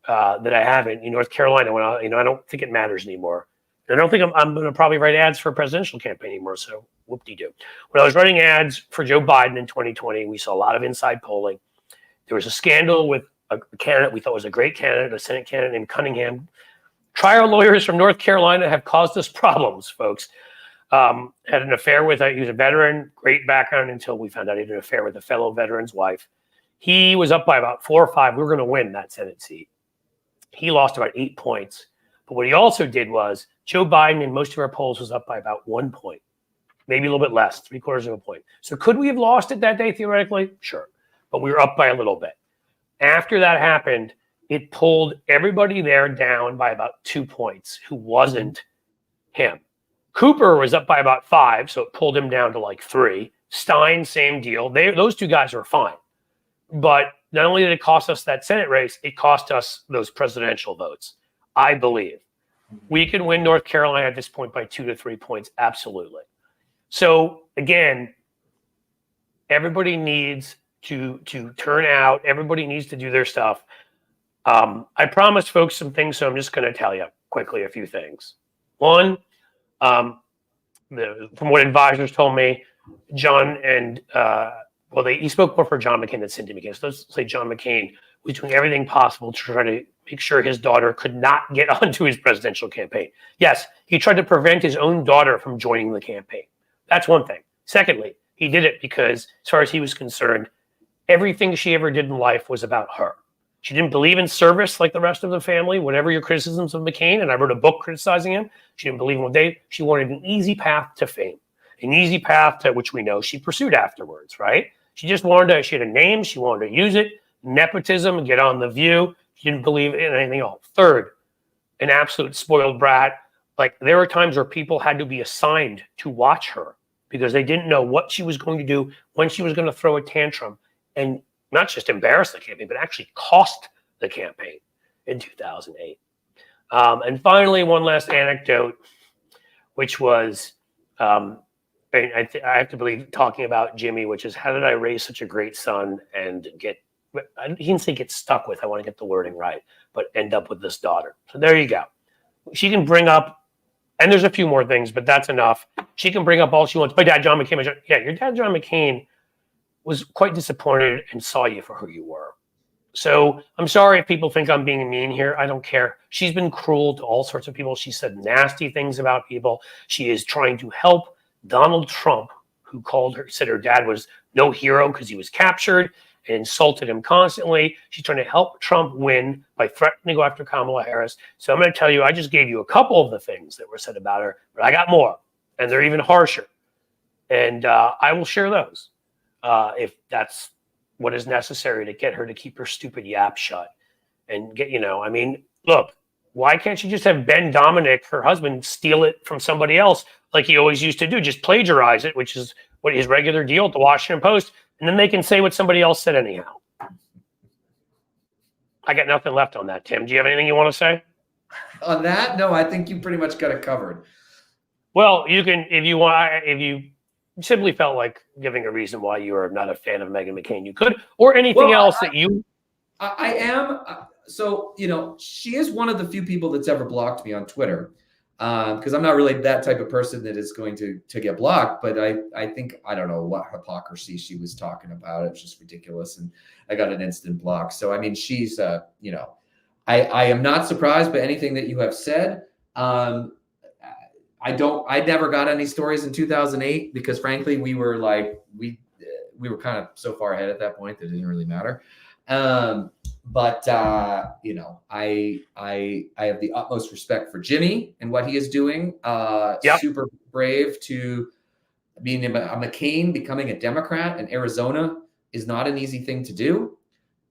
that I haven't in North Carolina, I don't think it matters anymore. And I don't think I'm going to probably write ads for a presidential campaign anymore. So whoop-de-doo. When I was running ads for Joe Biden in 2020, we saw a lot of inside polling. There was a scandal with a candidate we thought was a great candidate, a Senate candidate named Cunningham. Trial lawyers from North Carolina have caused us problems, folks. Had an affair with he was a veteran, great background until we found out he had an affair with a fellow veteran's wife. He was up by about 4 or 5. We were going to win that Senate seat. He lost about 8 points. But what he also did was Joe Biden in most of our polls was up by about 1 point, maybe a little bit less, 3/4 of a point. So could we have lost it that day theoretically? Sure. But we were up by a little bit. After that happened, it pulled everybody there down by about 2 points who wasn't him. Cooper was up by about 5, so it pulled him down to like 3. Stein, same deal. Those 2 guys were fine. But not only did it cost us that Senate race, it cost us those presidential votes. I believe we can win North Carolina at this point by 2 to 3 points. Absolutely. So again, everybody needs to turn out. Everybody needs to do their stuff. I promised folks some things, so I'm just going to tell you quickly a few things. One, from what advisors told me, John and he spoke more for John McCain than Cindy McCain. So let's say John McCain was doing everything possible to try to make sure his daughter could not get onto his presidential campaign. Yes, he tried to prevent his own daughter from joining the campaign. That's one thing. Secondly, he did it because, as far as he was concerned, everything she ever did in life was about her. She didn't believe in service like the rest of the family, whatever your criticisms of McCain, and I wrote a book criticizing him. She didn't believe in what she wanted an easy path to fame, an easy path to which we know she pursued afterwards, right? She just she had a name, she wanted to use it, nepotism, get on The View. She didn't believe in anything else. Third, an absolute spoiled brat. Like there were times where people had to be assigned to watch her because they didn't know what she was going to do, when she was going to throw a tantrum, and not just embarrass the campaign, but actually cost the campaign in 2008. And finally, one last anecdote, which was, I have to believe, talking about Jimmy, which is how did I raise such a great son and he didn't say get stuck with, I want to get the wording right, but end up with this daughter. So there you go. She can bring up, and there's a few more things, but that's enough. She can bring up all she wants. My dad, John McCain. Yeah, your dad, John McCain, was quite disappointed and saw you for who you were. So I'm sorry if people think I'm being mean here. I don't care. She's been cruel to all sorts of people. She said nasty things about people. She is trying to help Donald Trump, who said her dad was no hero because he was captured and insulted him constantly. She's trying to help Trump win by threatening to go after Kamala Harris. So I'm going to tell you, I just gave you a couple of the things that were said about her, but I got more, and they're even harsher. And I will share those if that's what is necessary to get her to keep her stupid yap shut and get, look, why can't she just have Ben Dominic, her husband, steal it from somebody else like he always used to do? Just plagiarize it, which is what his regular deal at the Washington Post, and then they can say what somebody else said anyhow. I got nothing left on that, Tim. Do you have anything you want to say? On that, no, I think you pretty much got it covered. Well, you can, if you want, if you simply felt like giving a reason why you are not a fan of Meghan McCain, you could, or anything else that you. I am. So, she is one of the few people that's ever blocked me on Twitter, because I'm not really that type of person that is going to get blocked. But I think, I don't know what hypocrisy she was talking about. It's just ridiculous. And I got an instant block. So, I mean, she's, I am not surprised by anything that you have said. I never got any stories in 2008 because frankly, we were kind of so far ahead at that point that it didn't really matter. But I have the utmost respect for Jimmy and what he is doing. Super brave to being a McCain. Becoming a Democrat in Arizona is not an easy thing to do.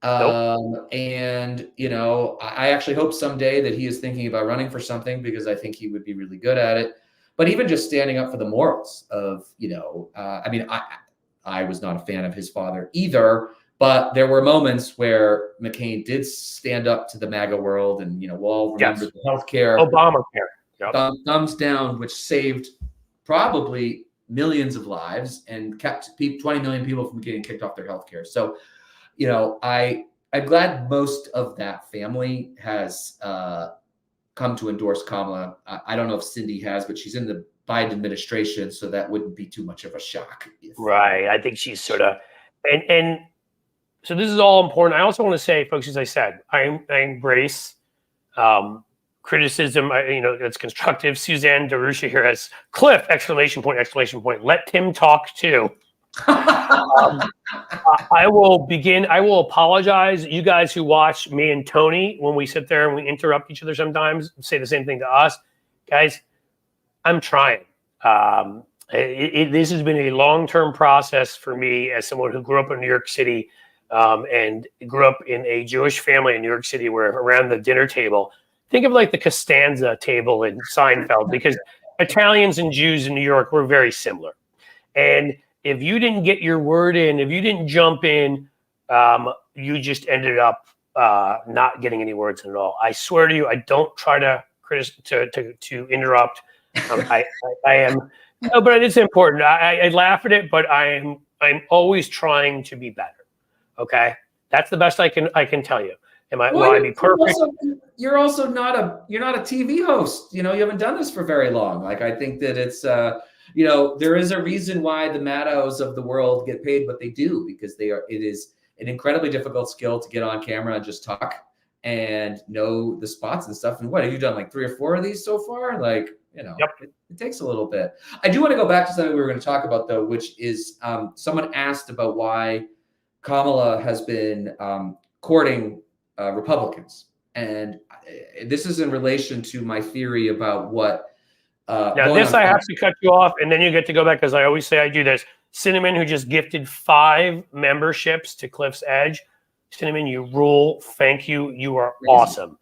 Nope. And I actually hope someday that he is thinking about running for something because I think he would be really good at it. But even just standing up for the morals of, I mean, I was not a fan of his father either, but there were moments where McCain did stand up to the MAGA world, and we'll all remember the healthcare, Obamacare, thumbs down, which saved probably millions of lives and kept 20 million people from getting kicked off their healthcare. So, I'm glad most of that family has come to endorse Kamala. I don't know if Cindy has, but she's in the Biden administration, so that wouldn't be too much of a shock. Right. I think she's sort of, and so this is all important. I also want to say, folks, as I said, I embrace criticism. It's constructive. Suzanne DeRusha here has Cliff! ! Let Tim talk too. I will apologize. You guys who watch me and Tony, when we sit there and we interrupt each other sometimes, say the same thing to us. Guys, I'm trying. This has been a long-term process for me as someone who grew up in New York City and grew up in a Jewish family in New York City where around the dinner table, think of like the Costanza table in Seinfeld, because Italians and Jews in New York were very similar. And if you didn't get your word in, if you didn't jump in, you just ended up not getting any words in at all. I swear to you, I don't try to interrupt. I am no, but it's important. I laugh at it, but I'm always trying to be better. Okay, that's the best I can tell you. Will I be perfect? You're also not a TV host. You haven't done this for very long. Like, I think that it's there is a reason why the Maddows of the world get paid what they do, because it is an incredibly difficult skill to get on camera and just talk and know the spots and stuff. And what have you done? Like 3 or 4 of these so far? Like, Yep. It takes a little bit. I do want to go back to something we were going to talk about though, which is someone asked about why Kamala has been courting Republicans. And this is in relation to my theory about what now this I have to cut you off, and then you get to go back, because I always say I do this. Cinnamon, who just gifted 5 memberships to Cliff's Edge. Cinnamon, you rule. Thank you. You are awesome.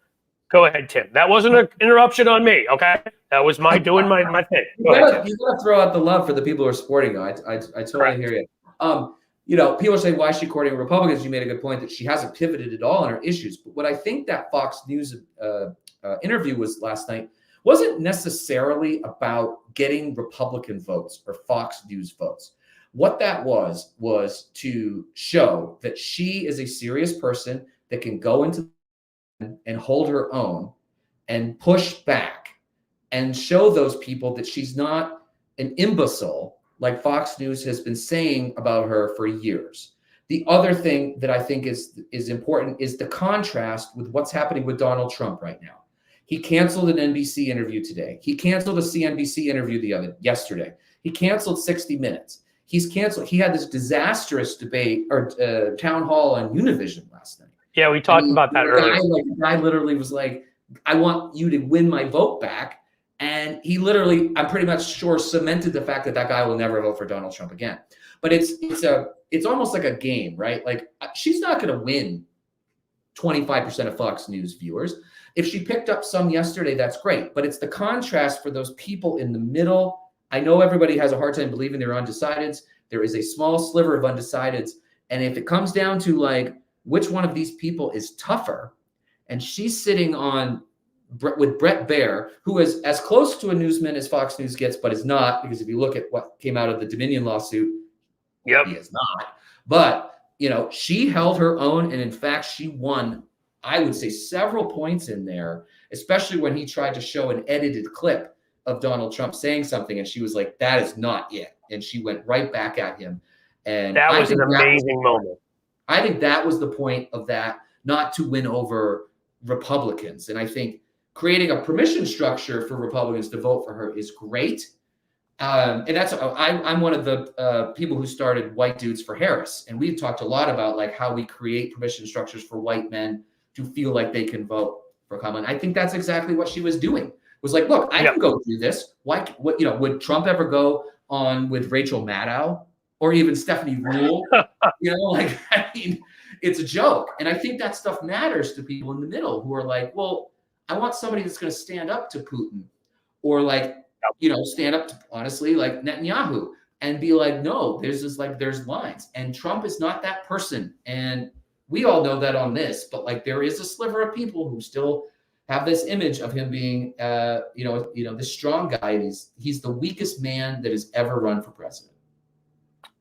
Go ahead, Tim. That wasn't an interruption on me, okay? That was my doing my thing. You gotta throw out the love for the people who are supporting you. I totally hear you. People say, why is she courting Republicans? You made a good point that she hasn't pivoted at all on her issues. But what I think that Fox News interview was last night wasn't necessarily about getting Republican votes or Fox News votes. What that was to show that she is a serious person that can go into and hold her own and push back and show those people that she's not an imbecile like Fox News has been saying about her for years. The other thing that I think is important is the contrast with what's happening with Donald Trump right now. He canceled an NBC interview today. He canceled a CNBC interview yesterday. He canceled 60 Minutes. He had this disastrous debate or town hall on Univision last night. Yeah, we talked about that earlier. The guy literally was like, I want you to win my vote back. And he literally, I'm pretty much sure, cemented the fact that guy will never vote for Donald Trump again. But it's almost like a game, right? Like, she's not going to win 25% of Fox News viewers. If she picked up some yesterday, that's great. But it's the contrast for those people in the middle. I know everybody has a hard time believing they're undecideds. There is a small sliver of undecideds. And if it comes down to like, which one of these people is tougher, and she's sitting on with Bret Baier, who is as close to a newsman as Fox News gets, but is not, because if you look at what came out of the Dominion lawsuit, he is not. But, you know, she held her own. And in fact, she won, I would say, several points in there, especially when he tried to show an edited clip of Donald Trump saying something. And she was like, that is not it. And she went right back at him. And that was an amazing moment. I think that was the point of that, not to win over Republicans. And I think creating a permission structure for Republicans to vote for her is great. And that's, I'm one of the people who started White Dudes for Harris. And we've talked a lot about like how we create permission structures for white men to feel like they can vote for Kamala. And I think that's exactly what she was doing. Was like, look, I can go do this. Why, what, you know, would Trump ever go on with Rachel Maddow or even Stephanie Rule? You know, like, I mean, it's a joke. And I think that stuff matters to people in the middle who are like, well, I want somebody that's going to stand up to Putin or like, you know, stand up to, honestly, like Netanyahu and be like, no, there's lines. And Trump is not that person. And we all know that on this, but like there is a sliver of people who still have this image of him being, this strong guy. And he's the weakest man that has ever run for president.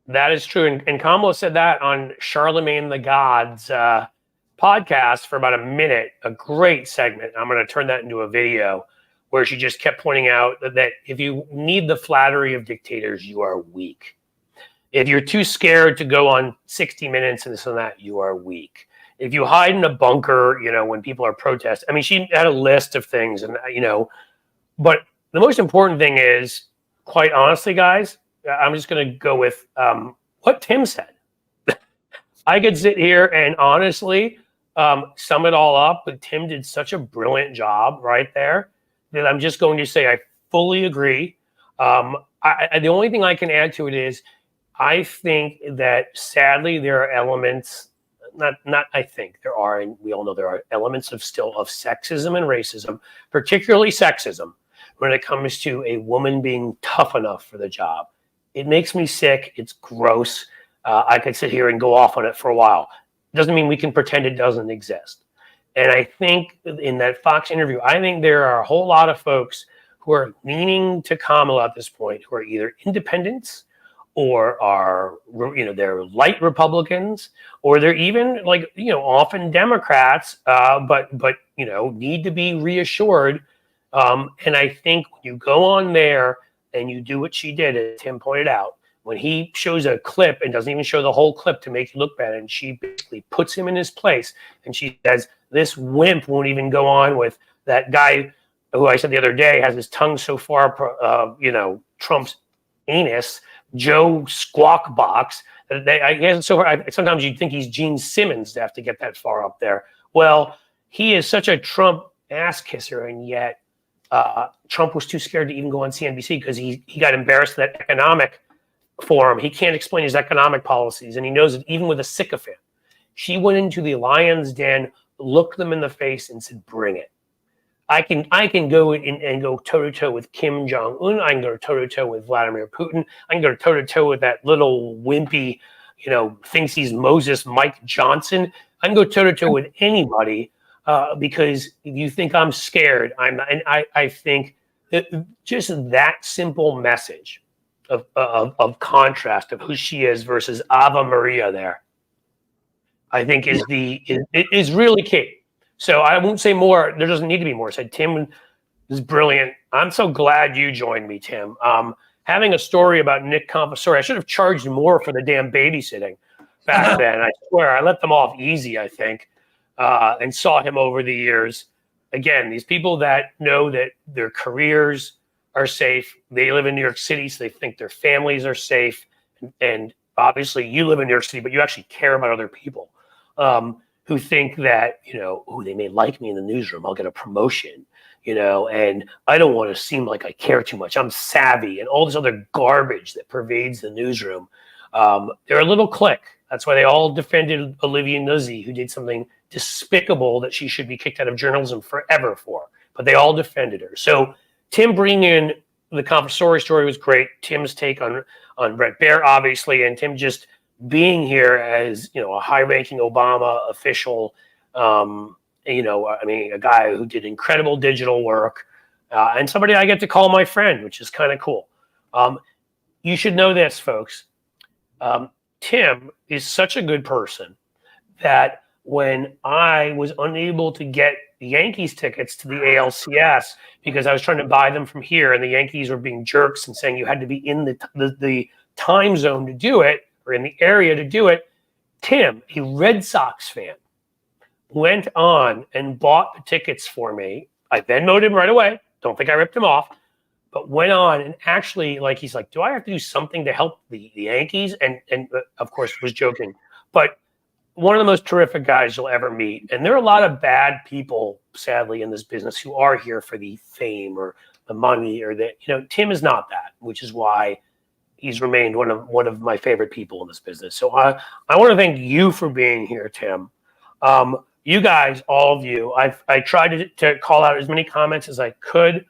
That is true. And Kamala said that on Charlemagne the God's podcast for about a minute, a great segment. I'm going to turn that into a video where she just kept pointing out that if you need the flattery of dictators, you are weak. If you're too scared to go on 60 Minutes and this and that, you are weak. If you hide in a bunker, you know, when people are protesting, I mean, she had a list of things and, you know, but the most important thing is, quite honestly, guys, I'm just going to go with what Tim said. I could sit here and honestly sum it all up, but Tim did such a brilliant job right there that I'm just going to say I fully agree. The only thing I can add to it is I think that sadly there are elements, not I think there are, and we all know there are elements of sexism and racism, particularly sexism, when it comes to a woman being tough enough for the job. It makes me sick. It's gross. I could sit here and go off on it for a while. Doesn't mean we can pretend it doesn't exist. And I think in that Fox interview, I think there are a whole lot of folks who are leaning to Kamala at this point, who are either independents or are, you know, they're light Republicans, or they're even like, you know, often Democrats, but you know, need to be reassured. And I think when you go on there and you do what she did, as Tim pointed out, when he shows a clip and doesn't even show the whole clip to make you look bad, and she basically puts him in his place, and she says, this wimp won't even go on with that guy who I said the other day has his tongue so far, Trump's anus, Joe Squawk Box. Sometimes you'd think he's Gene Simmons to have to get that far up there. Well, he is such a Trump ass kisser, and yet Trump was too scared to even go on CNBC because he got embarrassed at that economic forum. He can't explain his economic policies, and he knows that even with a sycophant. She went into the lion's den, looked them in the face, and said, "Bring it. I can go and go toe-to-toe with Kim Jong-un. I can go toe-to-toe with Vladimir Putin. I can go toe-to-toe with that little wimpy, you know, thinks he's Moses Mike Johnson. I can go toe-to-toe with anybody because you think I'm scared. I'm not." And I think that just that simple message of contrast of who she is versus Ave Maria there, I think is really key. So I won't say more. There doesn't need to be more. So Tim is brilliant. I'm so glad you joined me, Tim. Having a story about Nick Confessore, I should have charged more for the damn babysitting back then. I swear, I let them off easy, I think, and saw him over the years. Again, these people that know that their careers are safe. They live in New York City, so they think their families are safe. And obviously, you live in New York City, but you actually care about other people. Who think that, you know, oh, they may like me in the newsroom. I'll get a promotion, you know, and I don't want to seem like I care too much. I'm savvy and all this other garbage that pervades the newsroom. They're a little clique. That's why they all defended Olivia Nuzzi, who did something despicable that she should be kicked out of journalism forever for. But they all defended her. So Tim bringing in the Confessore story was great. Tim's take on Bret Baier, obviously, and Tim just being here as, you know, a high-ranking Obama official, I mean, a guy who did incredible digital work, and somebody I get to call my friend, which is kind of cool. You should know this, folks. Tim is such a good person that when I was unable to get the Yankees tickets to the ALCS because I was trying to buy them from here, and the Yankees were being jerks and saying you had to be in the time zone to do it, or in the area to do it, Tim, a Red Sox fan, went on and bought the tickets for me. I Venmoed him right away. Don't think I ripped him off, but went on and actually, he's like, do I have to do something to help the Yankees? And of course, was joking. But one of the most terrific guys you'll ever meet. And there are a lot of bad people, sadly, in this business who are here for the fame or the money or Tim is not that, which is why he's remained one of my favorite people in this business. So I want to thank you for being here, Tim. You guys, all of you, I tried to call out as many comments as I could.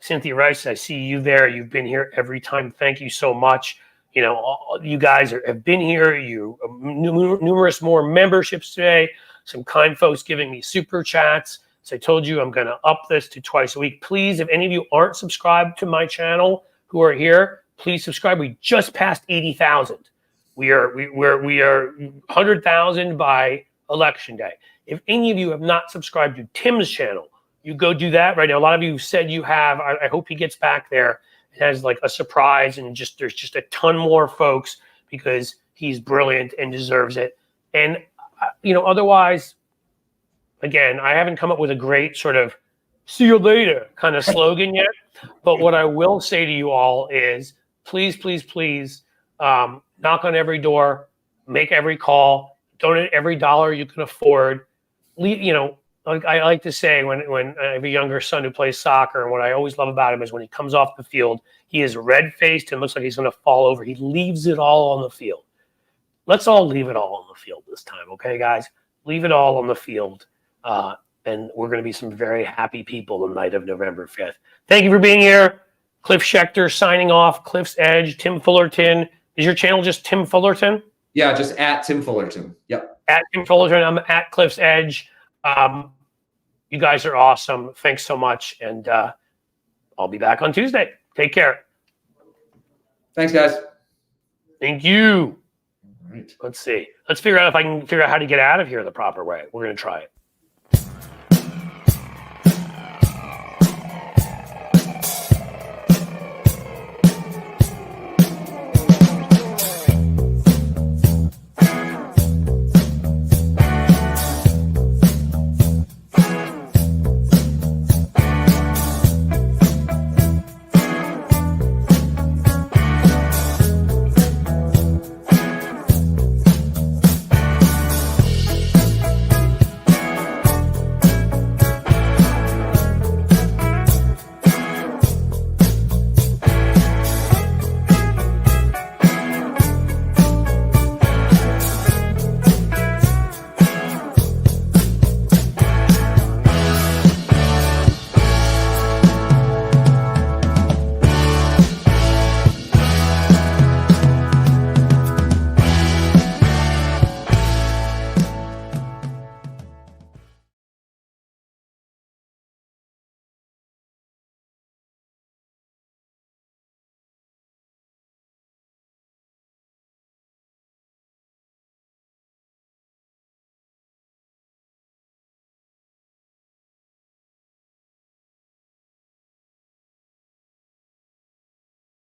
Cynthia Rice, I see you there. You've been here every time. Thank you so much. You guys have been here. Numerous more memberships today. Some kind folks giving me super chats. So I told you I'm going to up this to twice a week. Please, if any of you aren't subscribed to my channel who are here, please subscribe. We just passed 80,000. We are 100,000 by Election Day. If any of you have not subscribed to Tim's channel, you go do that right now. A lot of you said you have. I hope he gets back there. It has a surprise, and there's just a ton more folks because he's brilliant and deserves it. And otherwise, again, I haven't come up with a great sort of "see you later" kind of slogan yet. But what I will say to you all is, please, please, please, knock on every door, make every call, donate every dollar you can afford. I like to say when I have a younger son who plays soccer, and what I always love about him is when he comes off the field, he is red-faced and looks like he's going to fall over. He leaves it all on the field. Let's all leave it all on the field this time, okay, guys? Leave it all on the field, and we're going to be some very happy people the night of November 5th. Thank you for being here. Cliff Schechter signing off. Cliff's Edge, Tim Fullerton. Is your channel just Tim Fullerton? Yeah, just at Tim Fullerton. Yep. At Tim Fullerton. I'm at Cliff's Edge. You guys are awesome. Thanks so much. And I'll be back on Tuesday. Take care. Thanks, guys. Thank you. All right. Let's see. Let's figure out if I can figure out how to get out of here the proper way. We're going to try it.